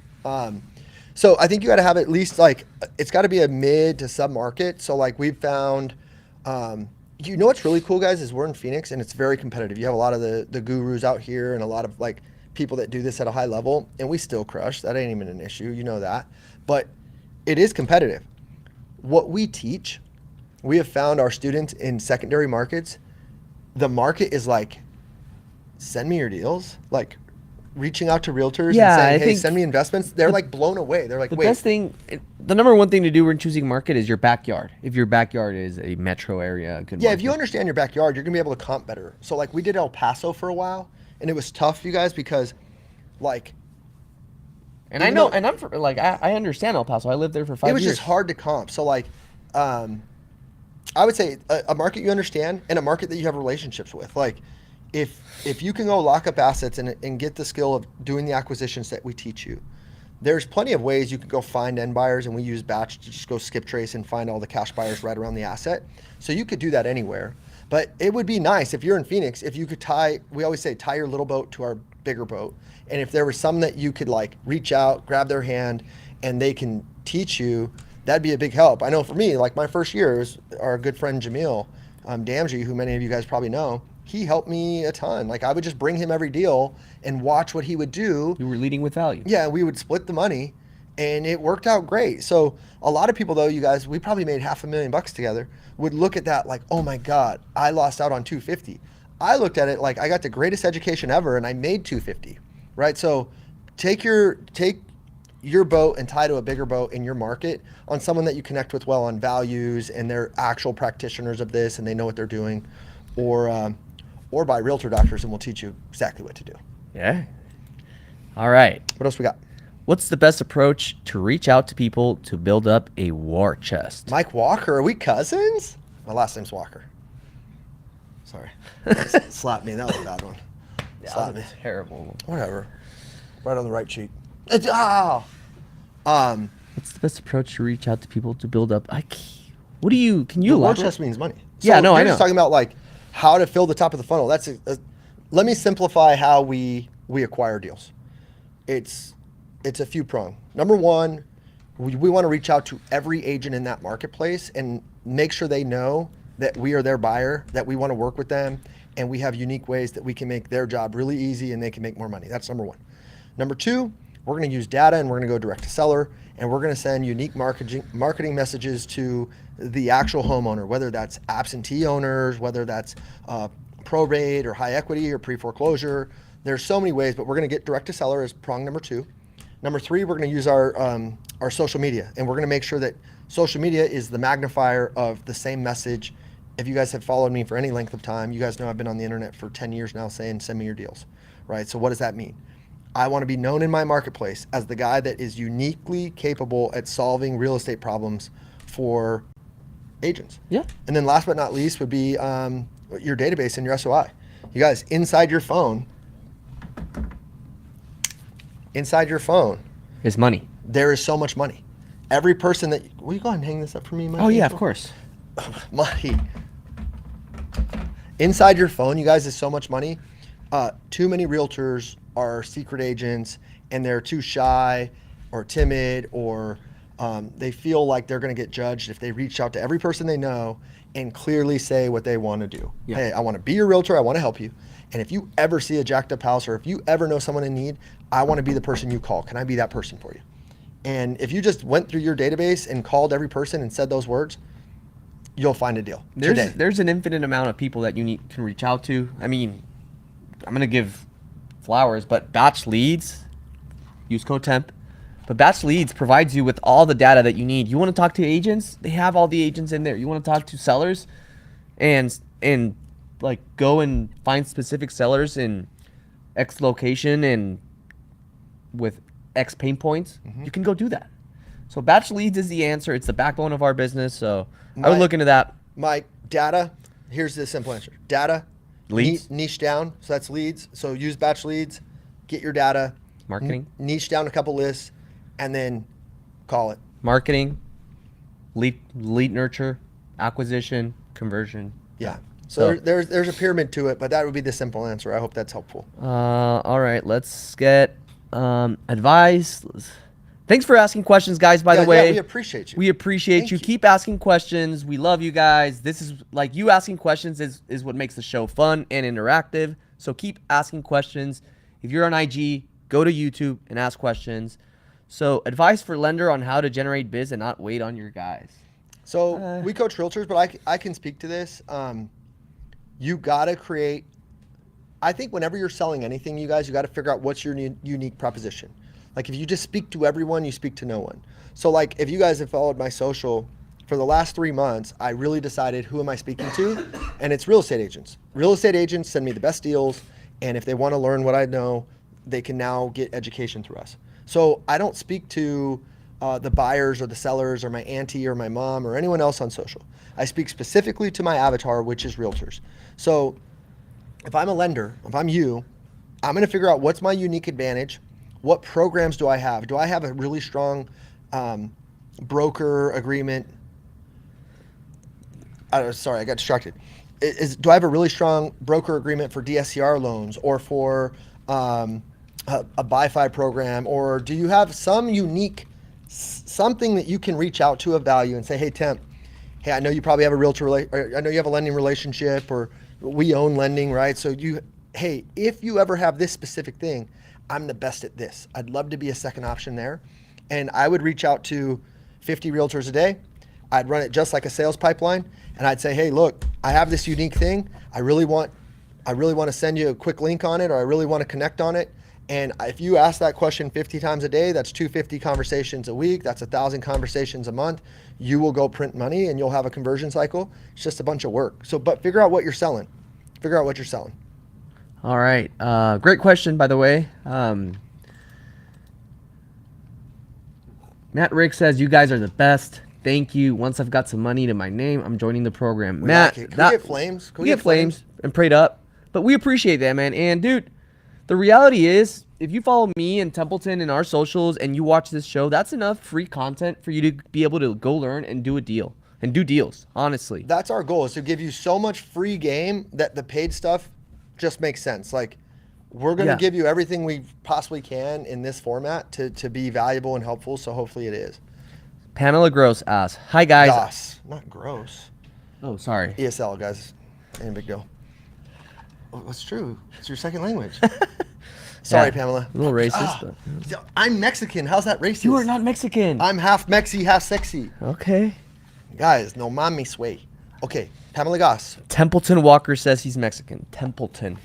B: So I think you got to have at least like, it's got to be a mid to sub market. So like we've found, you know what's really cool, guys, is we're in Phoenix and it's very competitive. You have a lot of the gurus out here and a lot of like people that do this at a high level, and we still crush. That ain't even an issue. You know that. But it is competitive. What we teach, we have found our students in secondary markets, the market is like, send me your deals. Like reaching out to realtors
A: Yeah,
B: and saying,
A: I
B: hey,
A: think
B: send me investments. They're like blown away. They're like,
A: The
B: wait,
A: best thing, the number one thing to do when choosing market is your backyard. If your backyard is a metro area, a good
B: yeah,
A: market.
B: if you understand your backyard, you're gonna be able to comp better. So like we did El Paso for a while, and it was tough, you guys, because like
A: And I
B: even
A: know,
B: though-
A: and I'm for, like, I understand El Paso. I lived there for 5
B: it was
A: years.
B: just hard to comp. So like, I would say a market you understand and a market that you have relationships with. Like, if you can go lock up assets and get the skill of doing the acquisitions that we teach you, there's plenty of ways you can go find end buyers, and we use Batch to just go skip trace and find all the cash buyers right around the asset. So you could do that anywhere. But it would be nice if you're in Phoenix, if you could we always say tie your little boat to our bigger boat. And if there was some that you could like reach out, grab their hand, and they can teach you, that'd be a big help. I know for me, like my first year, it was our good friend Jamil Damji, who many of you guys probably know. He helped me a ton. Like I would just bring him every deal and watch what he would do.
A: You were leading with value.
B: Yeah, we would split the money, and it worked out great. So a lot of people, though, you guys, we probably made $500,000 together, would look at that like, oh my God, I lost out on 250. I looked at it like I got the greatest education ever, and I made 250, right? So take your boat and tie to a bigger boat in your market on someone that you connect with well on values and they're actual practitioners of this and they know what they're doing, or buy Realtor Doctors and we'll teach you exactly what to do.
A: Yeah. All right.
B: What else we got?
A: What's the best approach to reach out to people to build up a war chest?
B: Mike Walker, are we cousins? My last name's Walker. Sorry. Slap me, that was a bad one.
A: Yeah,
B: Slap
A: that
B: me.
A: was terrible.
B: Whatever. Right on the right cheek. What's
A: the best approach to reach out to people to build up? What do you? Can you
B: the war
A: elaborate?
B: chest means money.
A: Yeah, no, I
B: you're
A: know.
B: just talking about like how to fill the top of the funnel. Let me simplify how we acquire deals. It's a few prong. Number one, we want to reach out to every agent in that marketplace and make sure they know that we are their buyer, that we want to work with them, and we have unique ways that we can make their job really easy and they can make more money. That's number one. Number two, we're going to use data and we're going to go direct to seller and we're going to send unique marketing messages to the actual homeowner, whether that's absentee owners, whether that's probate or high equity or pre-foreclosure. There's so many ways, but we're going to get direct to seller as prong number two. Number three, we're going to use our social media, and we're going to make sure that social media is the magnifier of the same message. If you guys have followed me for any length of time, you guys know I've been on the internet for 10 years now saying, send me your deals, right? So what does that mean? I want to be known in my marketplace as the guy that is uniquely capable at solving real estate problems for agents.
A: Yeah.
B: And then last but not least would be your database and your SOI. You guys, inside your phone,
A: Is money.
B: there is so much money. Every person that, will you go ahead and hang this up for me, Mike?
A: Oh yeah, of course.
B: Money. Inside your phone, you guys, is so much money. Too many realtors are secret agents and they're too shy or timid or they feel like they're going to get judged if they reach out to every person they know and clearly say what they want to do.
A: Yeah.
B: Hey, I want to be your realtor. I want to help you. And if you ever see a jacked up house or if you ever know someone in need, I want to be the person you call. Can I be that person for you? And if you just went through your database and called every person and said those words, you'll find a deal today.
A: There's an infinite amount of people that can reach out to. I mean, I'm gonna give flowers, but Batch Leads, use code TEMP. But Batch Leads provides you with all the data that you need. You want to talk to agents? They have all the agents in there. You want to talk to sellers, and like go and find specific sellers in X location and with X pain points. You can go do that. So Batch Leads is the answer. It's the backbone of our business. So I would look into that.
B: Mike, data, here's the simple answer. Data,
A: Leads.
B: niche down, so that's leads. So use Batch Leads, get your data.
A: Marketing.
B: Niche down a couple lists, and then call it.
A: Marketing, lead nurture, acquisition, conversion.
B: Yeah. So there's a pyramid to it, but that would be the simple answer. I hope that's helpful.
A: All right, let's get advice. Thanks for asking questions, guys, by the way.
B: Yeah, we appreciate you.
A: We appreciate
B: Thank
A: you.
B: you.
A: Keep asking questions. We love you guys. This is like you asking questions is what makes the show fun and interactive. So keep asking questions. If you're on IG, go to YouTube and ask questions. So advice for lender on how to generate biz and not wait on your guys.
B: So we coach realtors, but I can speak to this. You got to create, I think whenever you're selling anything, you guys, you got to figure out what's your unique proposition. Like if you just speak to everyone, you speak to no one. So like if you guys have followed my social for the last 3 months, I really decided who am I speaking to? And it's real estate agents. Real estate agents send me the best deals. And if they want to learn what I know, they can now get education through us. So I don't speak to the buyers or the sellers or my auntie or my mom or anyone else on social. I speak specifically to my avatar, which is realtors. So if I'm a lender, if I'm you, I'm going to figure out what's my unique advantage. What programs do I have? Do I have a really strong broker agreement? Sorry, I got distracted. Do I have a really strong broker agreement for DSCR loans or for a buy-fi program? Or do you have some unique, something that you can reach out to of value and say, hey, Temp, hey, I know you probably have a realtor, or I know you have a lending relationship, or we own lending, right? So hey, if you ever have this specific thing, I'm the best at this. I'd love to be a second option there. And I would reach out to 50 realtors a day. I'd run it just like a sales pipeline. And I'd say, hey, look, I have this unique thing. I really want to send you a quick link on it, or I really want to connect on it. And if you ask that question 50 times a day, that's 250 conversations a week. That's 1,000 conversations a month. You will go print money and you'll have a conversion cycle. It's just a bunch of work. So, but figure out what you're selling. Figure out what you're selling.
A: All right. Great question, by the way. Matt Rick says, you guys are the best. Thank you. Once I've got some money to my name, I'm joining the program. Matt,
B: Can we get flames?
A: Can we get flames and prayed up? But we appreciate that, man. And dude, the reality is, if you follow me and Templeton in our socials and you watch this show, that's enough free content for you to be able to go learn and do a deal and do deals, honestly.
B: That's our goal, is to give you so much free game that the paid stuff just makes sense. Like, we're going to give you everything we possibly can in this format to be valuable and helpful. So hopefully it is.
A: Pamela Gross asks, hi guys.
B: DOS, not gross.
A: Oh, sorry.
B: ESL, guys. Ain't a big deal. Oh, that's true. It's your second language. Sorry,
A: Yeah,
B: Pamela.
A: a little racist, but
B: I'm Mexican. How's that racist?
A: you are not Mexican.
B: I'm half Mexi, half sexy.
A: Okay.
B: Guys, no mames way. Okay, Pamela Goss.
A: Templeton Walker says he's Mexican. Templeton.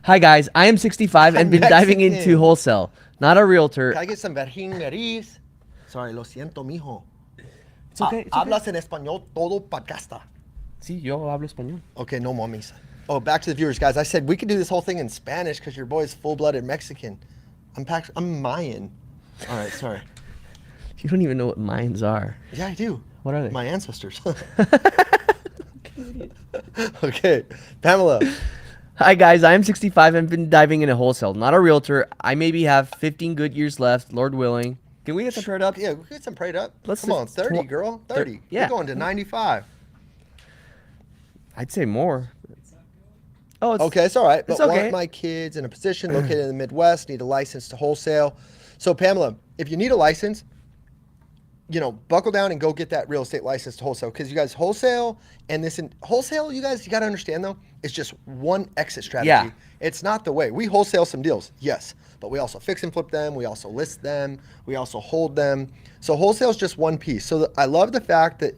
A: Hi guys, I am 65 and
B: I'm
A: been diving
B: Mexican.
A: into wholesale. Not a realtor.
B: Can I get some vergingeriz? Sorry, lo siento, mijo.
A: It's okay. It's okay.
B: Hablas en español todo podcasta.
A: Sí, yo hablo español.
B: Okay, no mames. Oh, back to the viewers, guys. I said we could do this whole thing in Spanish because your boy's full-blooded Mexican. I'm Mayan. All right, sorry.
A: You don't even know what Mayans are.
B: Yeah, I do.
A: What are they?
B: My ancestors. Okay, Pamela.
A: Hi guys, I am 65 and been diving into wholesale. Not a realtor. I maybe have 15 good years left, Lord willing. Can we get some prayed up?
B: Yeah, we get some prayed up.
A: Let's
B: Come on,
A: just
B: 30, girl. 30.
A: yeah.
B: We're going to 95.
A: I'd say more. Oh, it's
B: Okay, it's all right.
A: It's
B: But
A: okay.
B: want my kids in a position located in the Midwest, need a license to wholesale. So, Pamela, if you need a license, buckle down and go get that real estate license to wholesale. Because you guys, wholesale, you guys, you got to understand, though, it's just one exit strategy.
A: Yeah.
B: It's not the way. We wholesale some deals, yes. But we also fix and flip them. We also list them. We also hold them. So wholesale is just one piece. So I love the fact that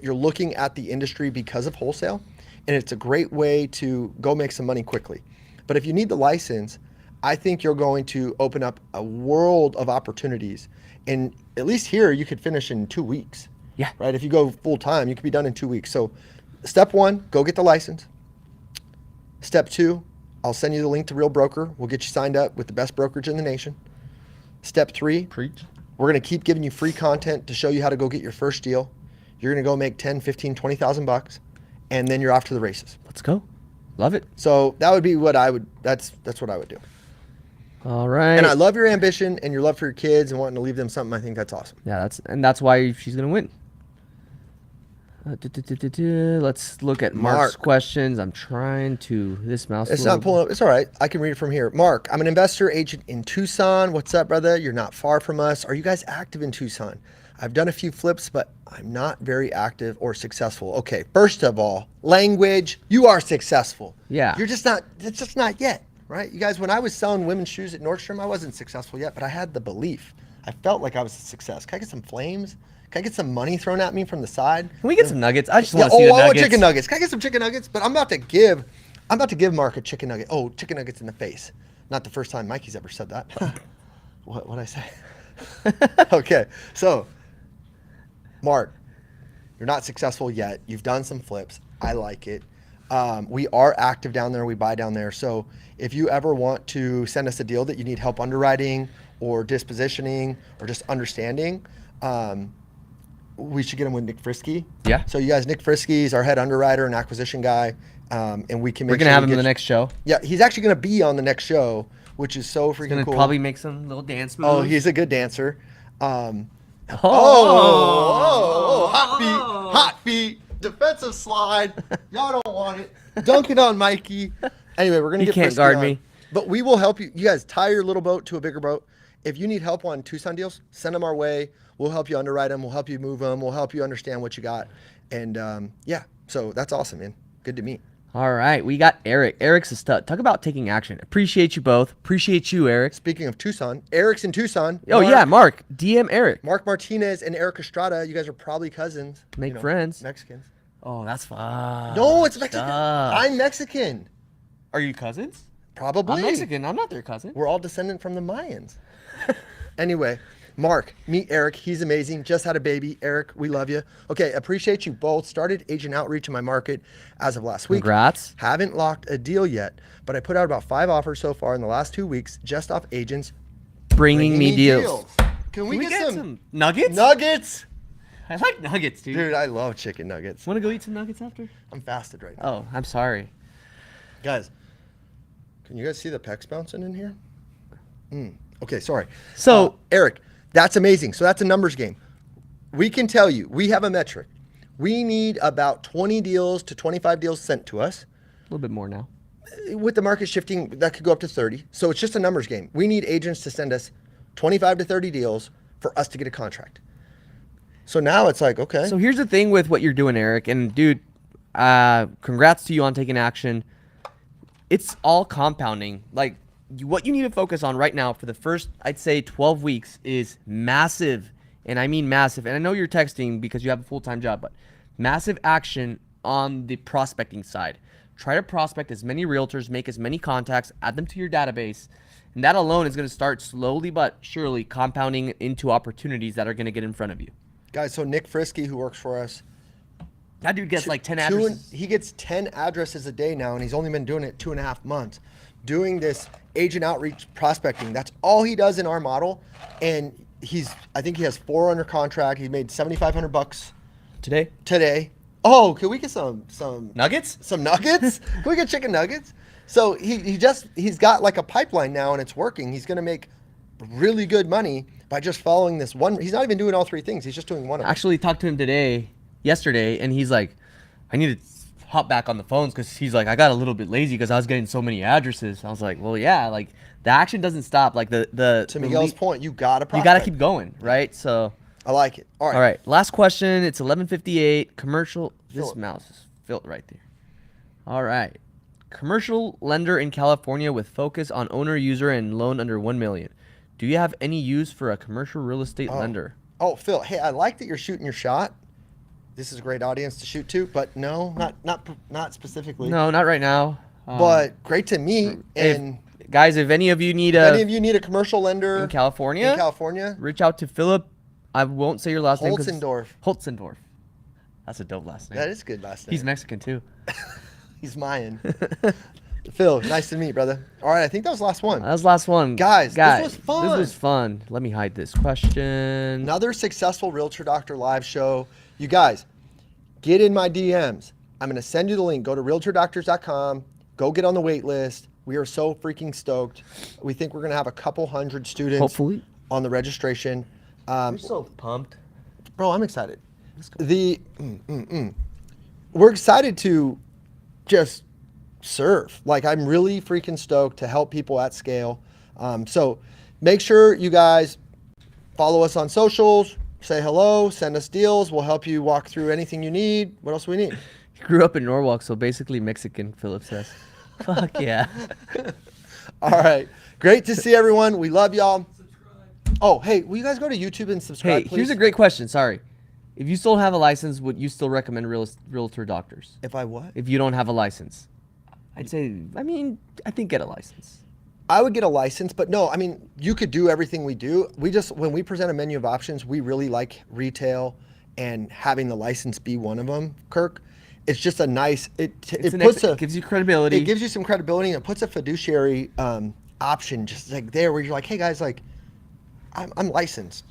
B: you're looking at the industry because of wholesale. And it's a great way to go make some money quickly. But if you need the license, I think you're going to open up a world of opportunities. And at least here, you could finish in 2 weeks.
A: Yeah.
B: Right? If you go full time, you could be done in 2 weeks. So step one, go get the license. Step two, I'll send you the link to Real Broker. We'll get you signed up with the best brokerage in the nation. Step three,
A: Preach.
B: we're going to keep giving you free content to show you how to go get your first deal. You're going to go make 10, 15, 20,000 bucks, and then you're off to the races.
A: Let's go. Love it.
B: So that would be what I would, that's what I would do.
A: All right.
B: And I love your ambition and your love for your kids and wanting to leave them something. I think that's awesome.
A: Yeah, that's why she's gonna win. Let's look at Mark's
B: Mark. questions.
A: I'm trying to this mouse.
B: It's not pulling up. It's all right. I can read it from here. Mark, I'm an investor agent in Tucson. What's up, brother? You're not far from us. Are you guys active in Tucson? I've done a few flips, but I'm not very active or successful. Okay, first of all, language. You are successful.
A: Yeah.
B: You're just not. It's just not yet, right? You guys, when I was selling women's shoes at Nordstrom, I wasn't successful yet, but I had the belief. I felt like I was a success. Can I get some flames? Can I get some money thrown at me from the side?
A: Can we get some nuggets? I just
B: Yeah,
A: want to see the
B: I want
A: nuggets.
B: chicken nuggets. Can I get some chicken nuggets? But I'm about to give Mark a chicken nugget. Oh, chicken nuggets in the face. Not the first time Mikey's ever said that. What'd I say? Okay, so Mark, you're not successful yet. You've done some flips. I like it. We are active down there. We buy down there. So if you ever want to send us a deal that you need help underwriting or dispositioning or just understanding, we should get him with Nick Frisky.
A: Yeah.
B: So you guys, Nick Frisky is our head underwriter and acquisition guy, and we can.
A: We're
B: Make
A: gonna
B: sure
A: have
B: we
A: him in
B: get
A: the
B: you-
A: next show.
B: Yeah, he's actually gonna be on the next show, which is so freaking
A: Gonna
B: cool.
A: probably make some little dance moves.
B: Oh, he's a good dancer.
A: Oh.
B: Hot feet, defensive slide. Y'all don't want it. Dunk it on Mikey. Anyway, we're gonna
A: He
B: get
A: can't
B: Frisky
A: guard
B: on.
A: me.
B: But we will help you. You guys tie your little boat to a bigger boat. If you need help on Tucson deals, send them our way. We'll help you underwrite them. We'll help you move them. We'll help you understand what you got. And yeah, so that's awesome, man. Good to meet.
A: All right, we got Eric. Eric's a stud. Talk about taking action. Appreciate you both. Appreciate you, Eric.
B: Speaking of Tucson, Eric's in Tucson.
A: Oh yeah, Mark. DM Eric.
B: Mark Martinez and Eric Estrada. You guys are probably cousins.
A: Make friends.
B: Mexicans.
A: Oh, that's fun.
B: No, it's Mexican.
A: Stuff.
B: I'm Mexican.
A: Are you cousins?
B: Probably.
A: I'm Mexican. I'm not their cousin.
B: We're all descendant from the Mayans. Anyway, Mark, meet Eric. He's amazing. Just had a baby. Eric, we love you. Okay, appreciate you both. Started agent outreach in my market as of last week.
A: Congrats.
B: Haven't locked a deal yet, but I put out about 5 offers so far in the last 2 weeks just off agents
A: Bringing me deals.
B: Can we get some
A: nuggets?
B: nuggets?
A: I like nuggets, dude.
B: Dude, I love chicken nuggets.
A: Want to go eat some nuggets after?
B: I'm fasted right now.
A: Oh, I'm sorry.
B: Guys, can you guys see the pecs bouncing in here? Okay, sorry.
A: So-
B: Eric, that's amazing. So that's a numbers game. We can tell you, we have a metric. We need about 20 deals to 25 deals sent to us.
A: A little bit more now.
B: With the market shifting, that could go up to 30. So it's just a numbers game. We need agents to send us 25 to 30 deals for us to get a contract. So now it's like, okay.
A: So here's the thing with what you're doing, Eric. And dude, congrats to you on taking action. It's all compounding. Like what you need to focus on right now for the first, I'd say 12 weeks is massive. And I mean massive. And I know you're texting because you have a full-time job, but massive action on the prospecting side. Try to prospect as many realtors, make as many contacts, add them to your database. And that alone is going to start slowly but surely compounding into opportunities that are going to get in front of you.
B: Guys, so Nick Frisky, who works for us,
A: That dude gets like 10 addresses.
B: he gets 10 addresses a day now, and he's only been doing it 2.5 months. Doing this agent outreach prospecting, that's all he does in our model. And I think he has 4 under contract. He made $7,500 today. Oh, can we get some
A: Nuggets?
B: Some nuggets? Can we get chicken nuggets? So he's got like a pipeline now, and it's working. He's going to make really good money by just following this one. He's not even doing all 3 things. He's just doing one of them.
A: Actually talked to him yesterday, and he's like, I need to hop back on the phones because he's like, I got a little bit lazy because I was getting so many addresses. I was like, well, yeah, like the action doesn't stop. Like
B: to Miguel's point, you gotta
A: keep going, right? So
B: I like it. All
A: right. Last question. It's 11:58. Commercial. This
B: Philip.
A: mouse is filled right there. All right. Commercial lender in California with focus on owner, user, and loan under 1 million. Do you have any use for a commercial real estate lender?
B: Oh, Phil. Hey, I like that you're shooting your shot. This is a great audience to shoot to, but no, not specifically.
A: No, not right now.
B: But great to meet. And
A: Guys, if any of you need
B: a commercial lender
A: in California, reach out to Philip. I won't say your last name. Holtzendorf. That's a dope last name.
B: That is a good last name.
A: He's Mexican too.
B: He's Mayan. Phil, nice to meet you, brother. All right, I think that was the last one.
A: That was the last one.
B: Guys, this was fun.
A: This was fun. Let me hide this question.
B: Another successful Realtor Doctor live show. You guys, get in my DMs. I'm going to send you the link. Go to realtordoctors.com. Go get on the wait list. We are so freaking stoked. We think we're going to have a couple hundred students
A: hopefully
B: on the registration.
A: I'm so pumped.
B: Bro, I'm excited. We're excited to just serve. Like, I'm really freaking stoked to help people at scale. So make sure you guys follow us on socials, say hello, send us deals. We'll help you walk through anything you need. What else do we need?
A: He grew up in Norwalk, so basically Mexican, Philip says. Fuck yeah.
B: All right. Great to see everyone. We love y'all. Oh, hey, will you guys go to YouTube and subscribe,
A: Hey,
B: please?
A: here's a great question. Sorry. If you still have a license, would you still recommend Realtor Doctors?
B: If I what?
A: If you don't have a license. I'd say, I think get a license.
B: I would get a license, but no, you could do everything we do. When we present a menu of options, we really like retail and having the license be one of them, Kirk. It's just a nice, it
A: gives you credibility.
B: It gives you some credibility, and it puts a fiduciary option just like there where you're like, hey guys, like, I'm licensed.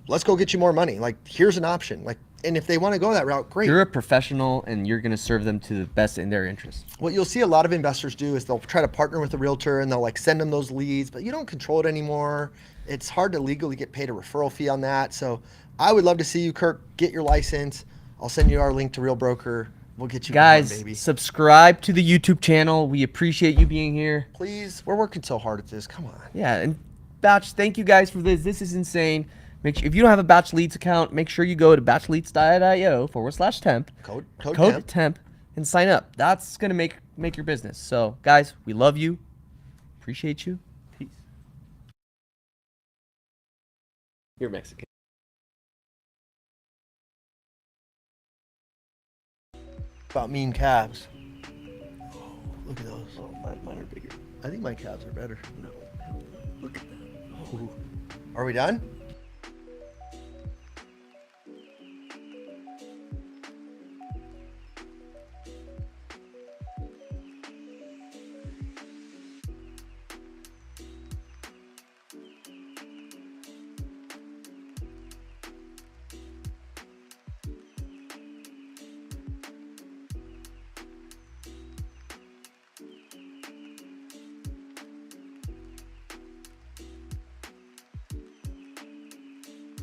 B: Let's go get you more money. Like, here's an option. Like, and if they want to go that route, great.
A: You're a professional, and you're going to serve them to the best in their interest.
B: What you'll see a lot of investors do is they'll try to partner with a realtor, and they'll like send them those leads, but you don't control it anymore. It's hard to legally get paid a referral fee on that. So I would love to see you, Kirk, get your license. I'll send you our link to Real Broker. We'll get you
A: guys,
B: going, baby.
A: Subscribe to the YouTube channel. We appreciate you being here.
B: Please, we're working so hard at this. Come on.
A: Yeah, and Batch, thank you guys for this. This is insane. Make sure, if you don't have a Batch Leads account, make sure you go to batchleads.io/temp. Code temp and sign up. That's gonna make your business. So guys, we love you. Appreciate you. Peace. You're Mexican.
B: About mean calves. Oh, look at those.
A: Oh, mine are bigger.
B: I think my calves are better.
A: No. Look at that.
B: Are we done?